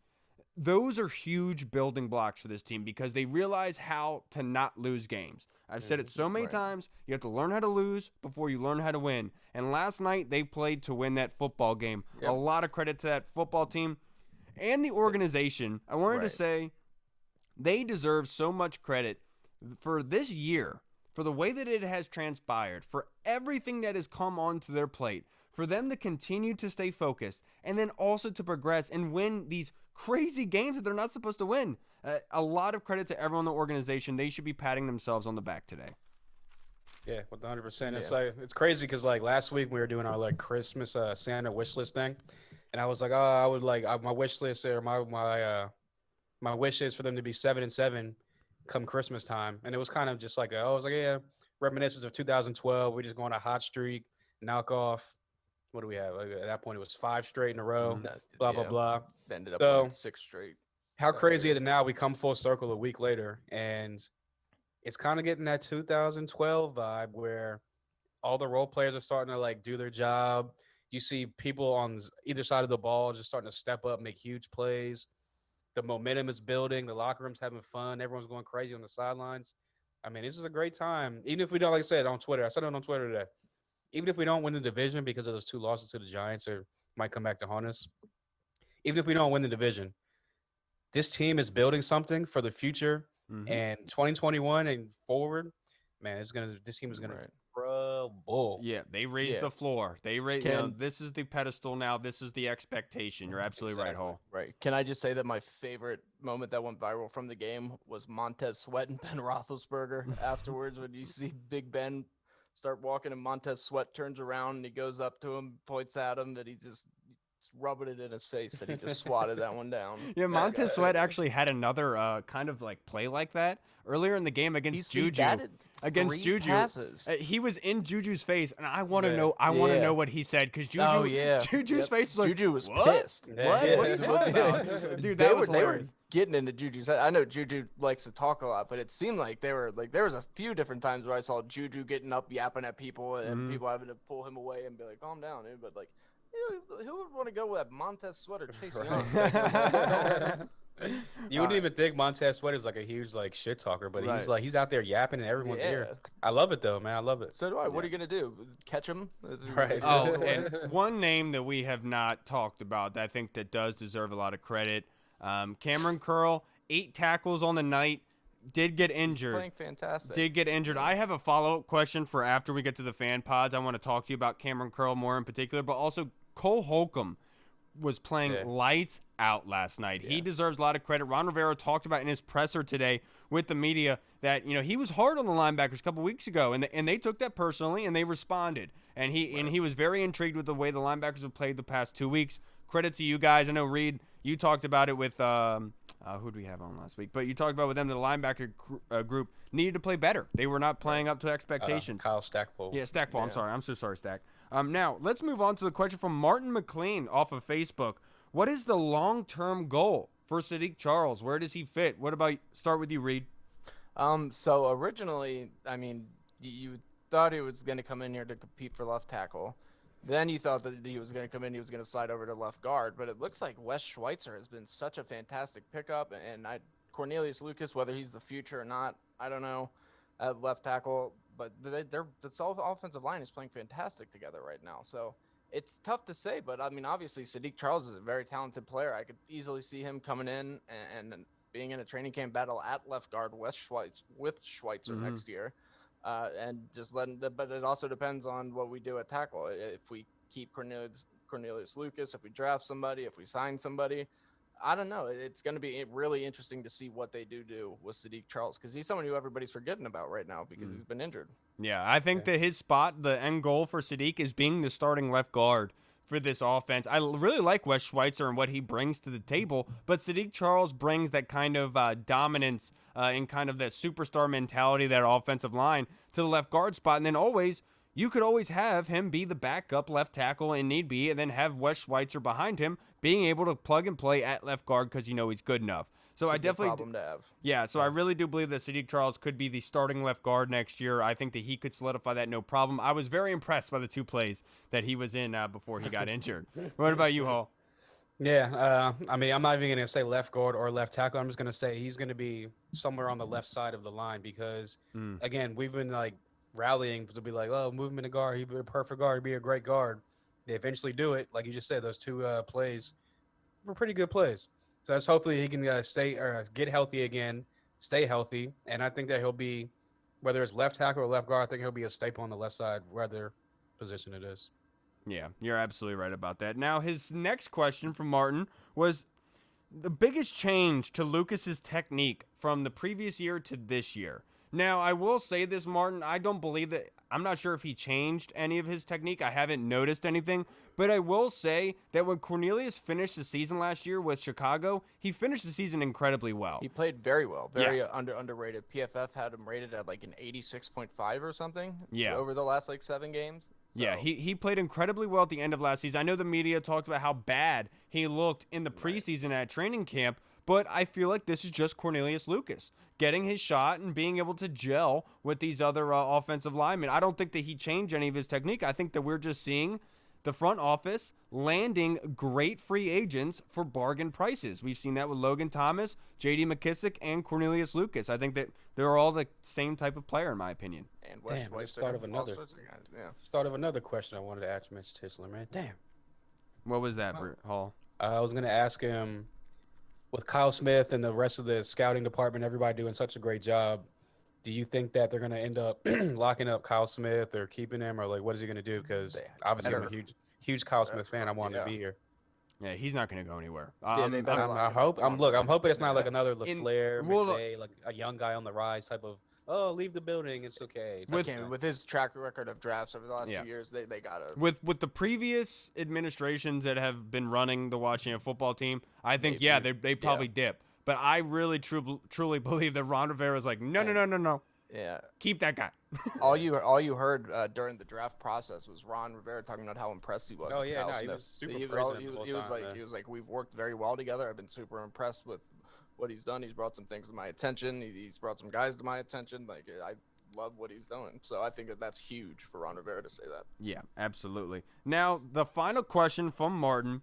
those are huge building blocks for this team because they realize how to not lose games. I've said it so many times. You have to learn how to lose before you learn how to win. And last night, they played to win that football game. A lot of credit to that football team and the organization. I wanted to say they deserve so much credit for this year, for the way that it has transpired, for everything that has come onto their plate, for them to continue to stay focused, and then also to progress and win these crazy games that they're not supposed to win. A lot of credit to everyone in the organization. They should be patting themselves on the back today. Yeah, 100%. It's it's crazy because last week we were doing our Christmas Santa wish list thing, and I was like, oh, I would my wish list or my wish is for them to be 7-7 come Christmas time, and it was kind of just I was like, yeah, reminiscence of 2012. We're just going on a hot streak, knock off. What do we have? At that point, it was 5 straight in a row. Blah blah blah. Ended up with 6 straight. How crazy is it now? We come full circle a week later, and it's kind of getting that 2012 vibe where all the role players are starting to do their job. You see people on either side of the ball just starting to step up, make huge plays. The momentum is building. The locker room's having fun. Everyone's going crazy on the sidelines. I mean, this is a great time. Even if we don't, like I said on Twitter, I said it on Twitter today. Even if we don't win the division because of those 2 losses to the Giants, or might come back to haunt us. Even if we don't win the division, this team is building something for the future, and 2021 and forward, man, this team is gonna Right. trouble. Yeah, they raised Yeah. the floor. They this is the pedestal now. This is the expectation. You're absolutely right, Exactly. Hall. Right. Can I just say that my favorite moment that went viral from the game was Montez Sweat and Ben Roethlisberger afterwards when you see Big Ben start walking and Montez Sweat turns around and he goes up to him, points at him, and he's rubbing it in his face that he just swatted that one down. Yeah, Montez Sweat actually had another kind of like play like that earlier in the game against Juju. Against Juju, he was in Juju's face, and I want to know. I want to know what he said because Juju's face was like, Juju was what? pissed. What? What are you talking about? Dude, they was were hilarious. getting into Juju's. I know Juju likes to talk a lot, but it seemed like they were like there was a few different times where I saw Juju getting up, yapping at people, and people having to pull him away and be like, "Calm down, dude." But like, who would want to go with Montez Sweat or Chase Young? You wouldn't even think Montez Sweat is like a huge like shit talker, but he's out there yapping in everyone's ear. I love it though, man. I love it. So do I. What are you gonna do? Catch him? Right. Oh, and one name that we have not talked about that I think that does deserve a lot of credit. Cameron Curl, 8 tackles on the night. Did get injured. He's playing fantastic. Did get injured. I have a follow-up question for after we get to the fan pods. I want to talk to you about Cameron Curl more in particular, but also Cole Holcomb was playing lights out last night. He deserves a lot of credit. Ron Rivera talked about in his presser today with the media that, he was hard on the linebackers a couple weeks ago, and they took that personally, and they responded. And he was very intrigued with the way the linebackers have played the past 2 weeks. Credit to you guys. I know, Reed, you talked about it with who did we have on last week? But you talked about with them the linebacker group needed to play better. They were not playing up to expectations. Kyle Stackpole. Yeah, Stackpole. I'm sorry. I'm so sorry, Stack. Now, let's move on to the question from Martin McLean off of Facebook. What is the long-term goal for Sadiq Charles? Where does he fit? What about start with you, Reed? So originally, I mean, you thought he was going to come in here to compete for left tackle. Then you thought that he was going to come in, he was going to slide over to left guard. But it looks like Wes Schweitzer has been such a fantastic pickup. And Cornelius Lucas, whether he's the future or not, I don't know, at left tackle. But this offensive line is playing fantastic together right now. So it's tough to say. But, I mean, obviously, Sadiq Charles is a very talented player. I could easily see him coming in and being in a training camp battle at left guard with Schweitzer next year. And just but it also depends on what we do at tackle. If we keep Cornelius Lucas, if we draft somebody, if we sign somebody, I don't know. It's going to be really interesting to see what they do with Sadiq Charles because he's someone who everybody's forgetting about right now because he's been injured. Yeah, I think that his spot, the end goal for Sadiq, is being the starting left guard for this offense. I really like Wes Schweitzer and what he brings to the table, but Sadiq Charles brings that kind of dominance and kind of that superstar mentality, that offensive line to the left guard spot. And then you could always have him be the backup left tackle in need be, and then have Wes Schweitzer behind him being able to plug and play at left guard because he's good enough. So I definitely problem to have. Yeah, so I really do believe that Sadiq Charles could be the starting left guard next year. I think that he could solidify that no problem. I was very impressed by the 2 plays that he was in before he got injured. What about you, Hall? Yeah, I mean, I'm not even going to say left guard or left tackle. I'm just going to say he's going to be somewhere on the left side of the line because, again, we've been like rallying to be like, oh, move him in the guard. He'd be a perfect guard. He'd be a great guard. They eventually do it. Like you just said, those 2 plays were pretty good plays. So that's hopefully he can get healthy again, stay healthy. And I think that he'll be, whether it's left tackle or left guard, I think he'll be a staple on the left side, whether position it is. Yeah, you're absolutely right about that. Now, his next question from Martin was the biggest change to Lucas's technique from the previous year to this year. Now, I will say this, Martin, I don't believe that. I'm not sure if he changed any of his technique. I haven't noticed anything. But I will say that when Cornelius finished the season last year with Chicago, he finished the season incredibly well. He played very well, underrated. PFF had him rated at like an 86.5 or something over the last 7 games. So. Yeah, he played incredibly well at the end of last season. I know the media talked about how bad he looked in the preseason at training camp, but I feel like this is just Cornelius Lucas getting his shot and being able to gel with these other offensive linemen. I don't think that he changed any of his technique. I think that we're just seeing the front office landing great free agents for bargain prices. We've seen that with Logan Thomas, J.D. McKissick, and Cornelius Lucas. I think that they're all the same type of player, in my opinion. And start of another question I wanted to ask Mitch Tischler, man. Damn. What was that, Hall? I was going to ask him, with Kyle Smith and the rest of the scouting department, everybody doing such a great job, do you think that they're going to end up locking up Kyle Smith or keeping him, or like what is he going to do? Because They obviously I'm a better. huge Kyle Smith fan. I want him to Yeah. be here. Yeah, he's not going to go anywhere. Yeah, they better I lock him hope. up. I'm hoping it's not like Yeah. another In- LaFleur, well, McVay, like a young guy on the rise type of. Oh, leave the building. It's okay. type With- of thing. With his track record of drafts over the last Yeah. few years, they gotta. With the previous administrations that have been running the Washington football team, I think Maybe. they probably dip. But I really truly believe that Ron Rivera is like, no, Yeah. keep that guy. All you heard during the draft process was Ron Rivera talking about how impressed he was. Oh with yeah, Kyle no, he Smith. was super He present was, the whole he was time, like man. he was like we've worked very well together. I've been super impressed with what he's done. He's brought some things to my attention. He's brought some guys to my attention. Like I love what he's doing. So I think that's huge for Ron Rivera to say that. Yeah, absolutely. Now, the final question from Martin.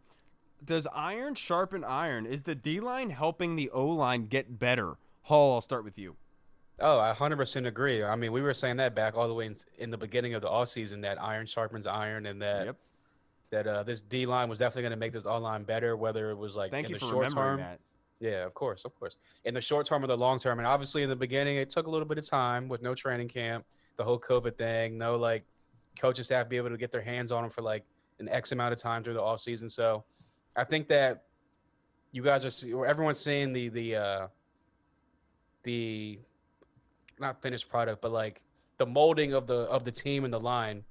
Does iron sharpen iron? Is the D-line helping the O-line get better? Hall, I'll start with you. Oh, I 100% agree. I mean, we were saying that back all the way in the beginning of the offseason that iron sharpens iron, and that Yep. this D line was definitely going to make this O line better, whether it was like Thank in you the for short remembering term. that. Yeah, of course, in the short term or the long term. And obviously, in the beginning, it took a little bit of time with no training camp, the whole COVID thing, no like coaching staff be able to get their hands on them for like an X amount of time through the offseason. So, I think that you guys are everyone's seeing the not finished product, but like the molding of the team and the line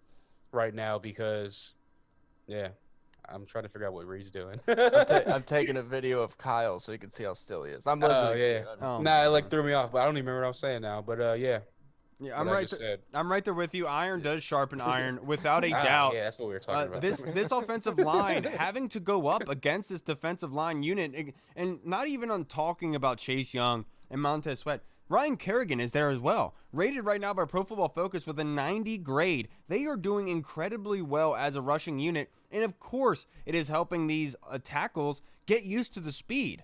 right now because yeah, I'm trying to figure out what Reed's doing. I'm taking a video of Kyle so you can see how still he is. I'm listening. Oh yeah. To you. Oh, Nah, it like man. threw me off, but I don't even remember what I was saying now. But yeah, Yeah, what I'm I right. just said. I'm right there with you. Iron does sharpen iron, without a Ah, doubt. yeah, that's what we were talking about. This offensive line having to go up against this defensive line unit, and not even on talking about Chase Young and Montez Sweat. Ryan Kerrigan is there as well, rated right now by Pro Football Focus with a 90 grade. They are doing incredibly well as a rushing unit, and of course, it is helping these tackles get used to the speed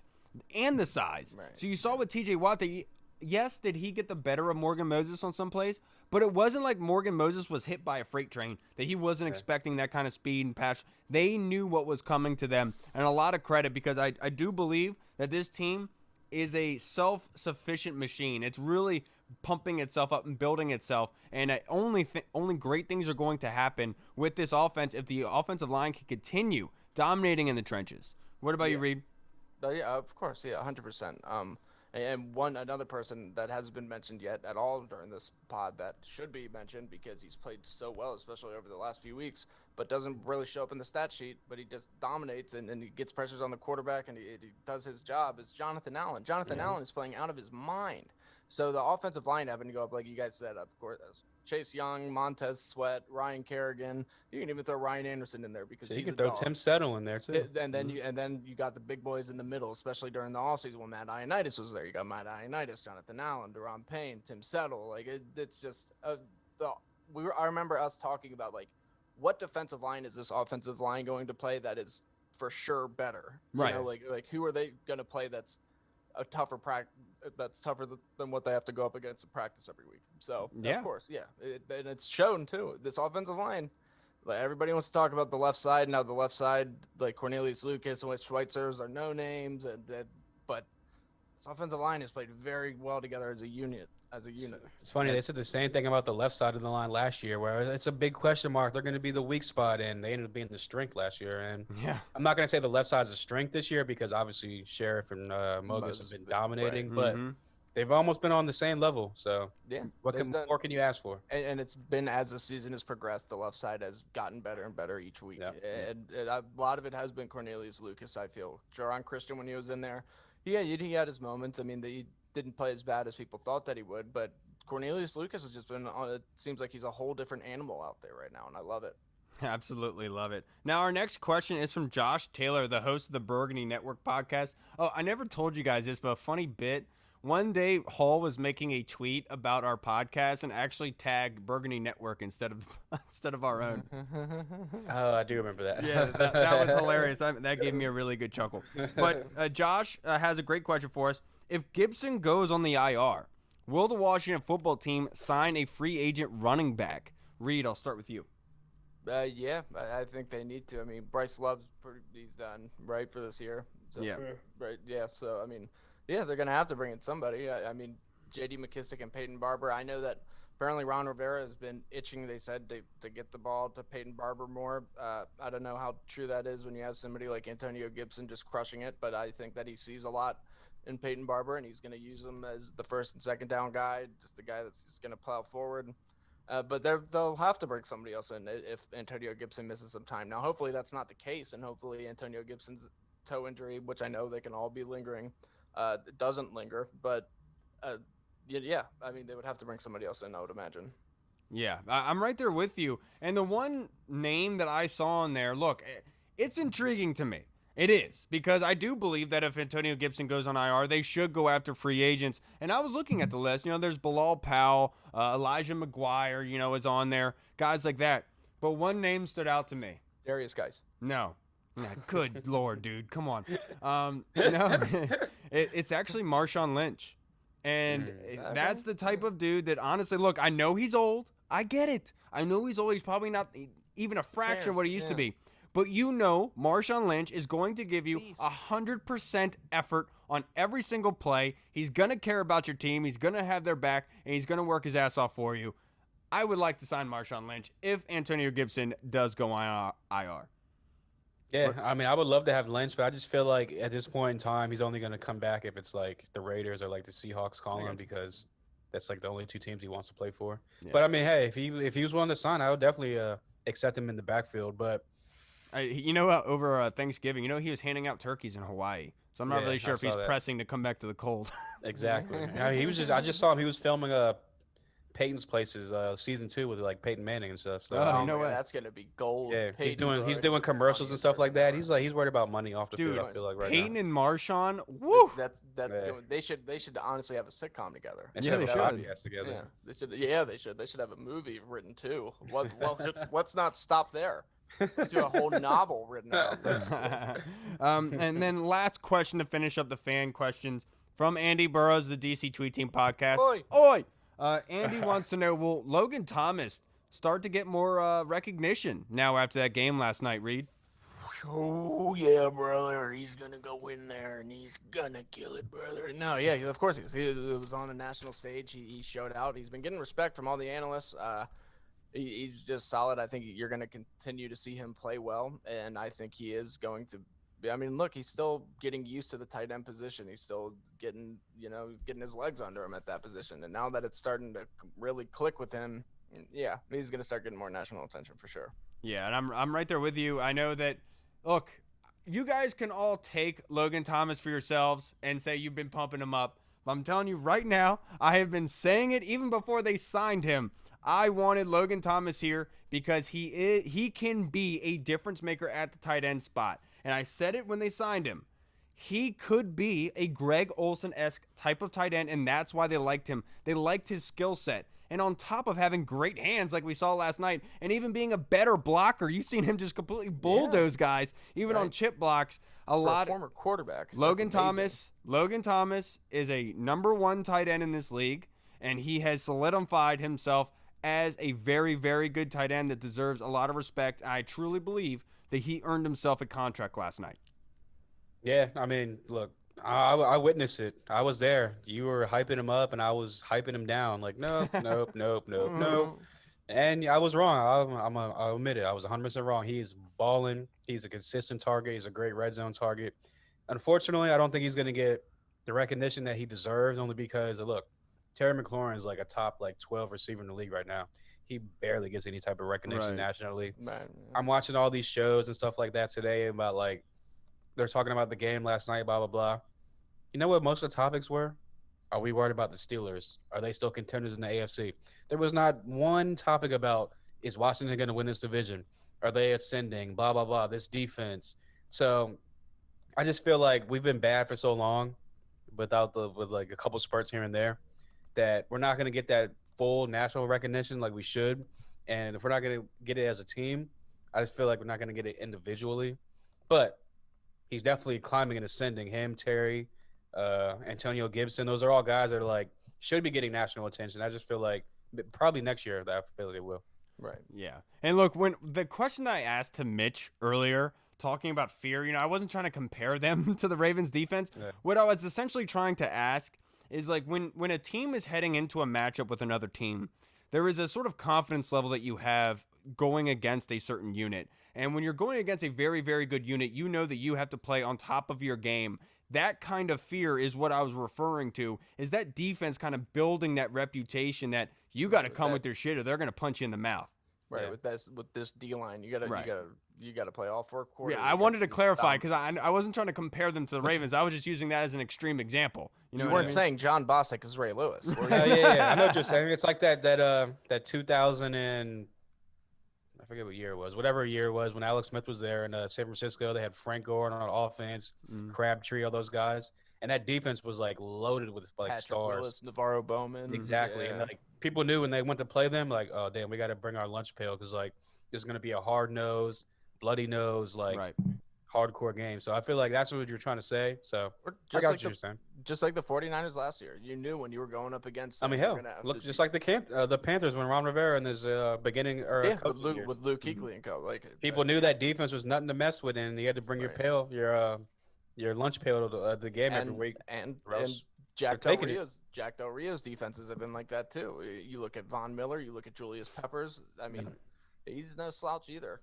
and the size. Right. So you saw with T.J. Watt that. Yes, did he get the better of Morgan Moses on some plays? But it wasn't like Morgan Moses was hit by a freight train, that he wasn't expecting that kind of speed and pass. They knew what was coming to them, and a lot of credit because I do believe that this team is a self-sufficient machine. It's really pumping itself up and building itself, and only great things are going to happen with this offense if the offensive line can continue dominating in the trenches. What about you, Reed? Yeah, of course, yeah, 100%. And another person that hasn't been mentioned yet at all during this pod that should be mentioned because he's played so well, especially over the last few weeks, but doesn't really show up in the stat sheet, but he just dominates and he gets pressures on the quarterback and he does his job, is Jonathan Allen. Jonathan Allen is playing out of his mind. So the offensive line having to go up, like you guys said, of course, Chase Young, Montez Sweat, Ryan Kerrigan. You can even throw Ryan Anderson in there because So you he's can a throw dog. Tim Settle in there too. And then you got the big boys in the middle, especially during the offseason when Matt Ioannidis was there. You got Matt Ioannidis, Jonathan Allen, Deron Payne, Tim Settle. Like it's just I remember us talking about like what defensive line is this offensive line going to play that is for sure better. Right. You know, like who are they going to play that's a tougher that's tougher than what they have to go up against in practice every week. So Yeah. of course, yeah, and it's shown too. This offensive line. Like everybody wants to talk about the left side. Now the left side, like Cornelius Lucas and Schweitzer's are no names, but this offensive line has played very well together as a unit. It's funny. They said the same thing about the left side of the line last year, where it's a big question mark. They're going to be the weak spot, and they ended up being the strength last year. And Yeah. I'm not going to say the left side's a strength this year because obviously Sheriff and Mogus have been dominating, but Mhm. they've almost been on the same level. So Yeah, what more can you ask for? and it's been as the season has progressed, the left side has gotten better and better each week. Yeah. And a lot of it has been Cornelius Lucas. I feel Jaron Christian when he was in there, he had his moments. I mean, he didn't play as bad as people thought that he would, but Cornelius Lucas has just been it seems like he's a whole different animal out there right now, and I love it. Absolutely love it. Now, our next question is from Josh Taylor, the host of the Burgundy Network podcast. Oh, I never told you guys this, but a funny bit. One day, Hall was making a tweet about our podcast and actually tagged Burgundy Network instead of our own. Oh, I do remember that. Yeah, that was hilarious. That gave me a really good chuckle. But Josh has a great question for us. If Gibson goes on the IR, will the Washington football team sign a free agent running back? Reed, I'll start with you. Yeah, I think they need to. I mean, Bryce Love's he's done right for this year. So, Yeah. Right. Yeah. So I mean, yeah, they're gonna have to bring in somebody. I mean, J.D. McKissick and Peyton Barber. I know that apparently Ron Rivera has been itching. They said to get the ball to Peyton Barber more. I don't know how true that is when you have somebody like Antonio Gibson just crushing it, but I think that he sees a lot in Peyton Barber, and he's going to use him as the first and second down guy, just the guy that's just going to plow forward. But they'll have to bring somebody else in if Antonio Gibson misses some time. Now, hopefully that's not the case, and hopefully Antonio Gibson's toe injury, which I know they can all be lingering, doesn't linger. But yeah, I mean, they would have to bring somebody else in, I would imagine. Yeah, I'm right there with you. And the one name that I saw in there, look, it's intriguing to me. It is, because I do believe that if Antonio Gibson goes on IR, they should go after free agents. And I was looking at the list. There's Bilal Powell, Elijah McGuire, is on there, guys like that. But one name stood out to me. Darius Geis. No. Good Lord, dude. Come on. No, it's actually Marshawn Lynch. And that's the type of dude that, honestly, look, I know he's old. I get it. I know he's old. He's probably not even a fraction of what he used to be. But Marshawn Lynch is going to give you 100% effort on every single play. He's going to care about your team. He's going to have their back, and he's going to work his ass off for you. I would like to sign Marshawn Lynch if Antonio Gibson does go on IR. Yeah, I mean, I would love to have Lynch, but I just feel like at this point in time, he's only going to come back if it's like the Raiders or like the Seahawks call him, because that's like the only two teams he wants to play for. Yeah. But I mean, hey, if he was willing to sign, I would definitely accept him in the backfield. But over Thanksgiving, he was handing out turkeys in Hawaii. So I'm not really sure if he's pressing to come back to the cold. Exactly. I mean, I just saw him. He was filming Peyton's Places season 2 with like Peyton Manning and stuff. So that's gonna be gold. Yeah, he's doing commercials and stuff like that. He's worried about money off the field. I feel like Peyton now. and Marshawn. Woo! That's they should honestly have a sitcom together. They should have a podcast together. Yeah, they should. They should have a movie written too. Well, let's not stop there. Let's do a whole novel written about this. And then last question to finish up the fan questions from Andy Burrows, the DC Tweet Team podcast. Oi! Andy wants to know, will Logan Thomas start to get more recognition now after that game last night, Reed? Oh, yeah, brother. He's going to go in there, and he's going to kill it, brother. No, yeah, of course he was. He was on a national stage. He showed out. He's been getting respect from all the analysts. He's just solid. I think you're going to continue to see him play well, and I think he is going to I mean, look, he's still getting used to the tight end position. He's still getting his legs under him at that position. And now that it's starting to really click with him, yeah, he's going to start getting more national attention for sure. Yeah, and I'm right there with you. I know that, look, you guys can all take Logan Thomas for yourselves and say you've been pumping him up. But I'm telling you right now, I have been saying it even before they signed him. I wanted Logan Thomas here because he can be a difference maker at the tight end spot. And I said it when they signed him. He could be a Greg Olsen-esque type of tight end, and that's why they liked him. They liked his skill set. And on top of having great hands like we saw last night, and even being a better blocker, you've seen him just completely bulldoze guys, even on chip blocks. Former quarterback. Logan Thomas is a number 1 tight end in this league, and he has solidified himself as a very, very good tight end that deserves a lot of respect. I truly believe that he earned himself a contract last night. Yeah, I mean, look, I witnessed it. I was there. You were hyping him up, and I was hyping him down. Like, nope. And I was wrong. I'll admit it. I was 100% wrong. He is balling. He's a consistent target. He's a great red zone target. Unfortunately, I don't think he's going to get the recognition that he deserves, only because, look, Terry McLaurin is like a top 12 receiver in the league right now. He barely gets any type of recognition nationally. Man. I'm watching all these shows and stuff like that today about they're talking about the game last night, blah, blah, blah. You know what most of the topics were? Are we worried about the Steelers? Are they still contenders in the AFC? There was not one topic about, is Washington going to win this division? Are they ascending? Blah, blah, blah. This defense. So I just feel like we've been bad for so long with a couple spurts here and there that we're not going to get that full national recognition like we should. And if we're not going to get it as a team, I just feel like we're not going to get it individually. But he's definitely climbing and ascending. Him, Terry, Antonio Gibson, those are all guys that are should be getting national attention. I just feel like probably next year that I feel they will. Right. Yeah. And look, when the question I asked to Mitch earlier talking about fear, I wasn't trying to compare them to the Ravens defense. Yeah. What I was essentially trying to ask is like when a team is heading into a matchup with another team, there is a sort of confidence level that you have going against a certain unit. And when you're going against a very, very good unit, you know that you have to play on top of your game. That kind of fear is what I was referring to, is that defense kind of building that reputation that you got to come with your shit or they're going to punch you in the mouth. Right, Yeah. with this D line, you Right. gotta play all 4 quarters. Yeah, I wanted to against these clarify dominant- because I wasn't trying to compare them to the Ravens. I was just using that as an extreme example. You know You what I weren't mean? saying John Bostic is Ray Lewis. were you? Yeah. I know what you're saying. It's like that 2000 and I forget what year it was. Whatever year it was when Alex Smith was there in San Francisco, they had Frank Gore on offense, Crabtree, all those guys, and that defense was like loaded with like Patrick stars. Willis, Navarro Bowman. Exactly, Yeah. and like people knew when they went to play them, like, oh damn, we got to bring our lunch pail because like there's gonna be a hard nose, bloody nose, like Right. hardcore game. So I feel like that's what you're trying to say. So Or I just got like what you're saying. just like the 49ers last year. You knew when you were going up against I them, mean, you're hell, gonna have look to just be- like the Panthers when Ron Rivera in his beginning or yeah, with coaching Luke, years. with Luke Kuechly and co. Like People knew that defense was nothing to mess with, and you had to bring Right. your lunch pail to the game every week. and or else Jack they're Del taking it. Rio's defenses have been like that too. You look at Von Miller, you look at Julius Peppers. I mean, he's no slouch either.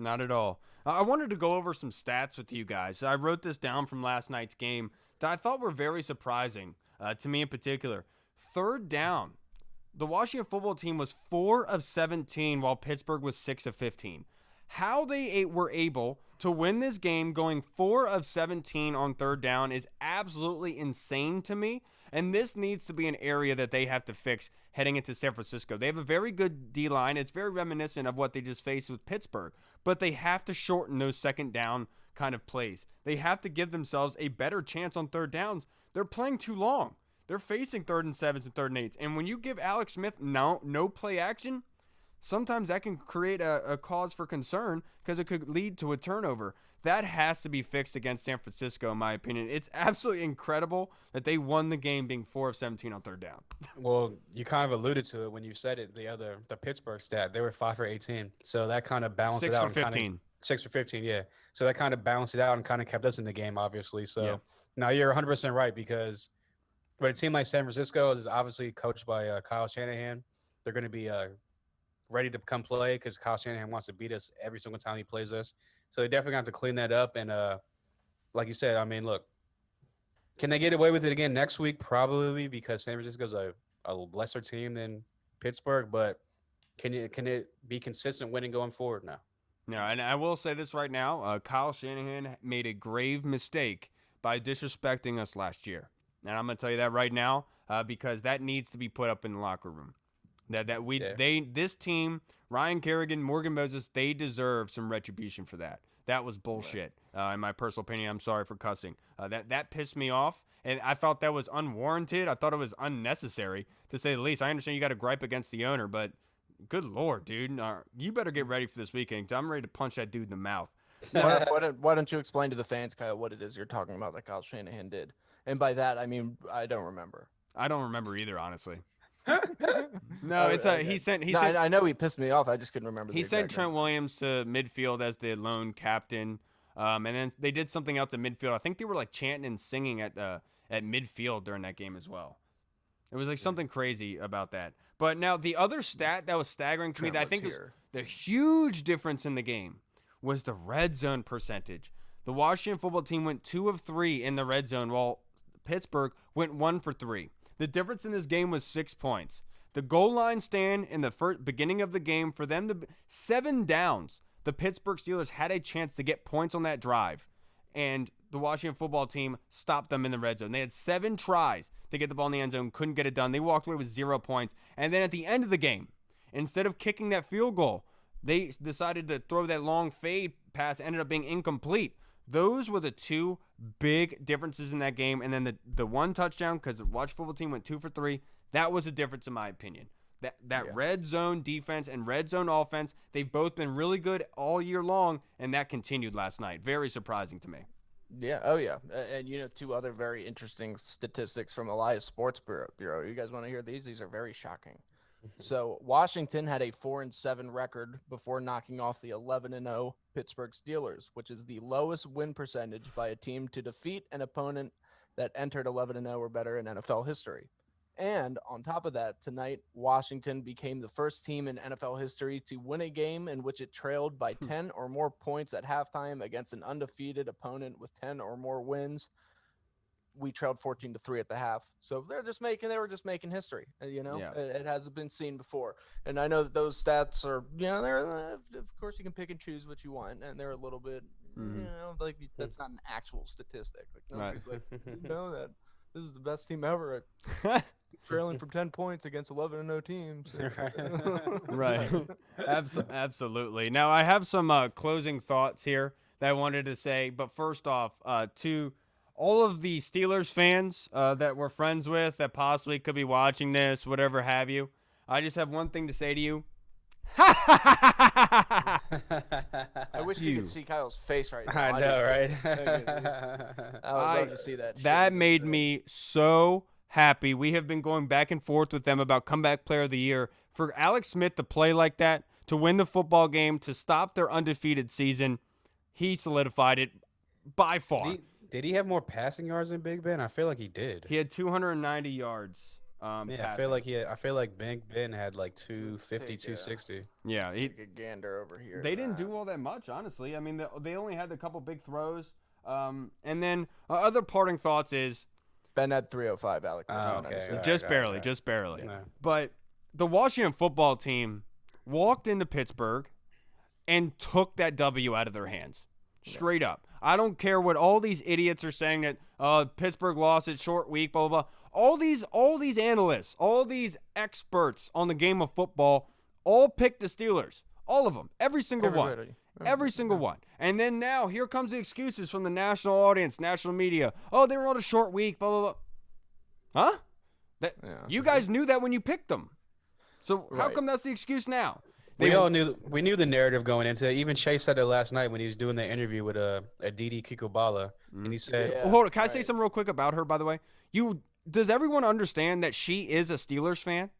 Not at all. I wanted to go over some stats with you guys. I wrote this down from last night's game that I thought were very surprising to me in particular. Third down. The Washington football team was 4 of 17 while Pittsburgh was 6 of 15. How they were able to win this game going 4 of 17 on third down is absolutely insane to me. And this needs to be an area that they have to fix heading into San Francisco. They have a very good D-line. It's very reminiscent of what they just faced with Pittsburgh. But they have to shorten those second down kind of plays. They have to give themselves a better chance on third downs. They're playing too long. They're facing 3rd and 7s and 3rd and 8s. And when you give Alex Smith no play action, sometimes that can create a cause for concern because it could lead to a turnover. That has to be fixed against San Francisco, in my opinion. It's absolutely incredible that they won the game being 4 of 17 on third down. Well, you kind of alluded to it when you said it. The Pittsburgh stat, they were 5 for 18, so that kind of balanced 6 it out. for and kinda- 15. 6 for 15, yeah. So that kind of balanced it out and kind of kept us in the game, obviously. So Yeah. now you're 100% right because for a team like San Francisco is obviously coached by Kyle Shanahan. They're going to be ready to come play because Kyle Shanahan wants to beat us every single time he plays us. So they definitely have to clean that up. And like you said, I mean, look, can they get away with it again next week? Probably because San Francisco's a lesser team than Pittsburgh. But can it be consistent winning going forward now? No, and I will say this right now. Kyle Shanahan made a grave mistake by disrespecting us last year. And I'm going to tell you that right now because that needs to be put up in the locker room. This team, Ryan Kerrigan, Morgan Moses, they deserve some retribution for that. That was bullshit. In my personal opinion, I'm sorry for cussing. That pissed me off, and I thought that was unwarranted. I thought it was unnecessary, to say the least. I understand you got to gripe against the owner, but good Lord, dude. You better get ready for this weekend, 'cause I'm ready to punch that dude in the mouth. Why don't you explain to the fans, Kyle, what it is you're talking about that Kyle Shanahan did? And by that, I mean, I don't remember. I don't remember either, honestly. No, it's he sent. I know he pissed me off. I just couldn't remember. He sent Trent Williams to midfield as the lone captain, and then they did something else at midfield. I think they were like chanting and singing at midfield during that game as well. It was like something crazy about that. But now the other stat that was staggering to me that I think was the huge difference in the game was the red zone percentage. The Washington football team went 2 of 3 in the red zone, while Pittsburgh went 1 for 3. The difference in this game was 6 points. The goal line stand in the beginning of the game, for them to 7 downs, the Pittsburgh Steelers had a chance to get points on that drive, and the Washington football team stopped them in the red zone. They had 7 tries to get the ball in the end zone, couldn't get it done. They walked away with 0 points. And then at the end of the game, instead of kicking that field goal, they decided to throw that long fade pass, ended up being incomplete. Those were the 2 big differences in that game. And then the 1 touchdown, because the Washington football team went 2 for 3. That was a difference in my opinion. That red zone defense and red zone offense, they've both been really good all year long, and that continued last night. Very surprising to me. Yeah. Oh, yeah. And, 2 other very interesting statistics from Elias Sports Bureau. You guys want to hear these? These are very shocking. So Washington had a 4-7 record before knocking off the 11-0 Pittsburgh Steelers, which is the lowest win percentage by a team to defeat an opponent that entered 11-0 or better in NFL history. And on top of that, tonight, Washington became the first team in NFL history to win a game in which it trailed by 10 or more points at halftime against an undefeated opponent with 10 or more wins. We trailed 14-3 at the half. So they were just making history. Yeah. It hasn't been seen before. And I know that those stats are, they're, of course you can pick and choose what you want. And they're a little bit, like that's not an actual statistic. Like nobody's like, that this is the best team ever at trailing from 10 points against 11-0 teams. Right. Absolutely. Now I have some closing thoughts here that I wanted to say. But first off, to all of the Steelers fans that we're friends with that possibly could be watching this, whatever have you, I just have one thing to say to you. I wish you could see Kyle's face right now. I know, right? I would love to see that. That made me so happy. We have been going back and forth with them about comeback player of the year. For Alex Smith to play like that, to win the football game, to stop their undefeated season, he solidified it by far. Did he have more passing yards than Big Ben? I feel like he did. He had 290 yards. I feel like Big Ben had like 250, 260. Yeah, take a gander over here. They didn't do all that much, honestly. I mean, they only had a couple big throws. And then other parting thoughts is Ben had 305, Alex. Okay. Just barely. Yeah. But the Washington football team walked into Pittsburgh and took that W out of their hands. Straight up. I don't care what all these idiots are saying that Pittsburgh lost its short week, blah, blah, blah. All these analysts, all these experts on the game of football all picked the Steelers. All of them. Every single one. Every single one. And then now here comes the excuses from the national audience, national media. Oh, they were on a short week, blah, blah, blah. Huh? You guys knew that when you picked them. So how come that's the excuse now? We knew the narrative going into it. Even Chase said it last night when he was doing the interview with Aditi Kikobala, and he said, hold on, can I say something real quick about her, by the way? Does everyone understand that she is a Steelers fan?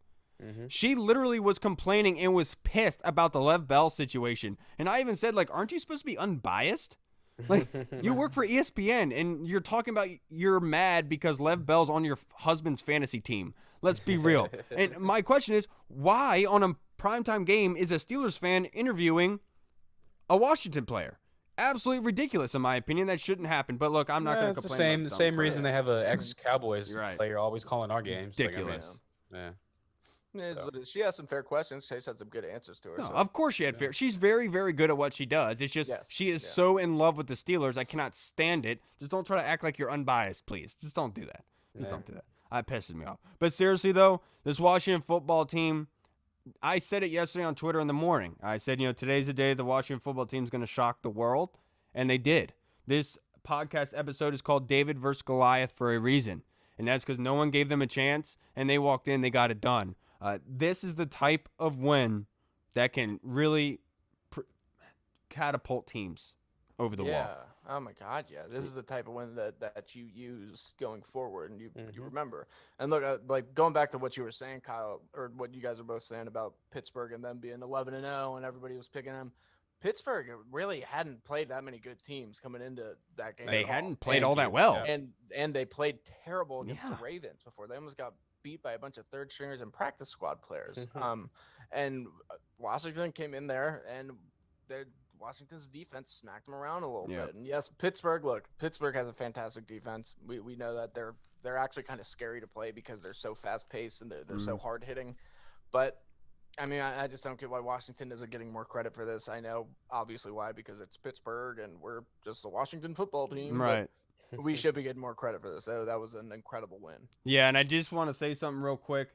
Mm-hmm. She literally was complaining and was pissed about the Lev Bell situation. And I even said, like, aren't you supposed to be unbiased? Like, you work for ESPN, and you're talking about you're mad because Lev Bell's on your husband's fantasy team. Let's be real. And my question is, why on a primetime game is a Steelers fan interviewing a Washington player? Absolutely ridiculous, in my opinion. That shouldn't happen. But look, I'm not going to complain. It's the same reason they have an ex-Cowboys player always calling our games. Ridiculous. She has some fair questions. Chase had some good answers to her. No, of course she had fair. She's very, very good at what she does. It's just she is so in love with the Steelers. I cannot stand it. Just don't try to act like you're unbiased, please. Just don't do that. Don't do that. That pisses me off. But seriously, though, this Washington football team, I said it yesterday on Twitter in the morning. I said, today's the day the Washington football team is going to shock the world, and they did. This podcast episode is called David versus Goliath for a reason, and that's because no one gave them a chance, and they walked in, they got it done. This is the type of win that can really catapult teams over the wall. Oh my God, yeah. This is the type of win that you use going forward, and you remember. And look, like going back to what you were saying, Kyle, or what you guys were both saying about Pittsburgh and them being 11-0, and everybody was picking them. Pittsburgh really hadn't played that many good teams coming into that game. They hadn't played all that well, and they played terrible against the Ravens before. They almost got beat by a bunch of third stringers and practice squad players. And Washington came in there, and Washington's defense smacked them around a little bit. And yes, Pittsburgh has a fantastic defense. We know that they're actually kind of scary to play because they're so fast paced and they're so hard hitting. But I mean, I just don't get why Washington isn't getting more credit for this. I know obviously why, because it's Pittsburgh and we're just the Washington football team. Right. We should be getting more credit for this. That was an incredible win. Yeah, and I just want to say something real quick.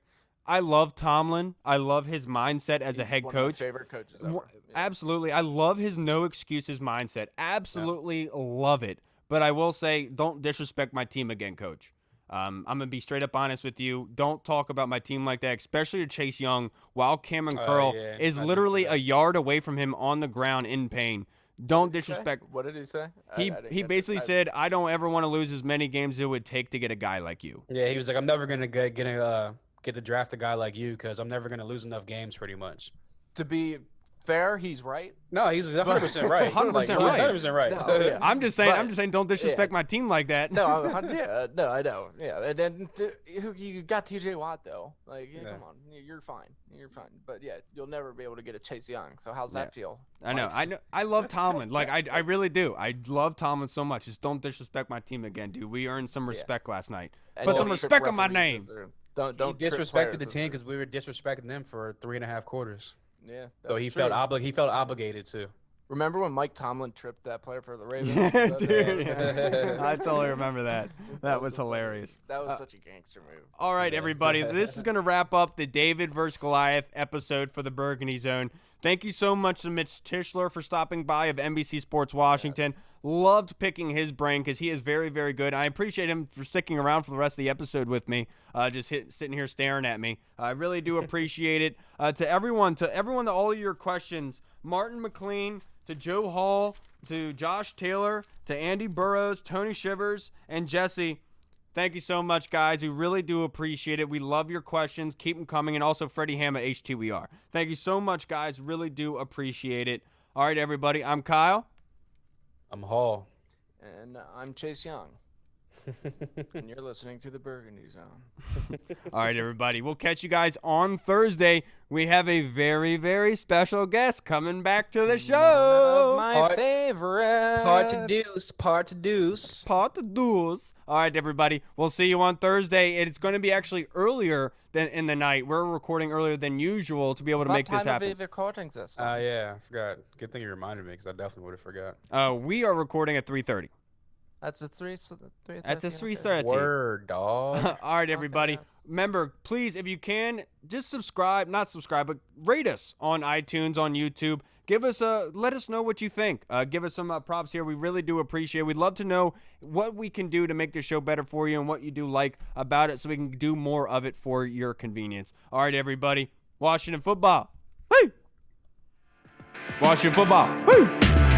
I love Tomlin. I love his mindset as a head coach. One of my favorite coaches ever. Absolutely. I love his no excuses mindset. Absolutely love it. But I will say, don't disrespect my team again, coach. I'm going to be straight up honest with you. Don't talk about my team like that, especially to Chase Young, while Cameron Curl is literally a yard away from him on the ground in pain. Don't disrespect. What did he say? He basically said, I don't ever want to lose as many games as it would take to get a guy like you. Yeah, he was like, I'm never going to get get to draft a guy like you because I'm never going to lose enough games pretty much. To be fair, he's right. No, he's 100% right. 100% Like, he's right. 100% right. No, yeah. I'm just saying, don't disrespect my team like that. No, no, I know. Yeah, and then you got T.J. Watt though. Like, yeah, come on, you're fine. You're fine. But yeah, you'll never be able to get a Chase Young. So how's that feel? I know. I love Tomlin. Like I really do. I love Tomlin so much. Just don't disrespect my team again, dude. We earned some respect last night. And Put some don't respect trip on my referees name. Don't He trip disrespected the players. team because we were disrespecting them for 3.5 quarters. Yeah. So he felt obligated to. Remember when Mike Tomlin tripped that player for the Ravens? Dude, I totally remember that. That was hilarious. That was such a gangster move. All right, everybody. This is going to wrap up the David versus Goliath episode for the Burgundy Zone. Thank you so much to Mitch Tischler for stopping by of NBC Sports Washington. Loved picking his brain because he is very, very good. I appreciate him for sticking around for the rest of the episode with me, sitting here staring at me. I really do appreciate it. To everyone, to all of your questions, Martin McLean, to Joe Hall, to Josh Taylor, to Andy Burrows, Tony Shivers, and Jesse. Thank you so much, guys. We really do appreciate it. We love your questions. Keep them coming. And also Freddie Ham at HTWR. Thank you so much, guys. Really do appreciate it. All right, everybody. I'm Kyle. I'm Hall. And I'm Chase Young. And you're listening to the Burgundy Zone. All right, everybody. We'll catch you guys on Thursday. We have a very, very special guest coming back to the show. My favorite. Part to deuce. Part of duels. All right, everybody. We'll see you on Thursday. And it's going to be actually earlier than in the night. We're recording earlier than usual to be able to make this happen. What time are we recording this? Yeah, I forgot. Good thing you reminded me because I definitely would have forgot. We are recording at 3:30. That's a 3. That's a 3:30. Word, dog. All right, everybody. Okay, yes. Remember, please, if you can, just not subscribe, but rate us on iTunes, on YouTube. Let us know what you think. Give us some props here. We really do appreciate it. We'd love to know what we can do to make this show better for you and what you do like about it so we can do more of it for your convenience. All right, everybody. Washington football. Woo! Washington football. Woo!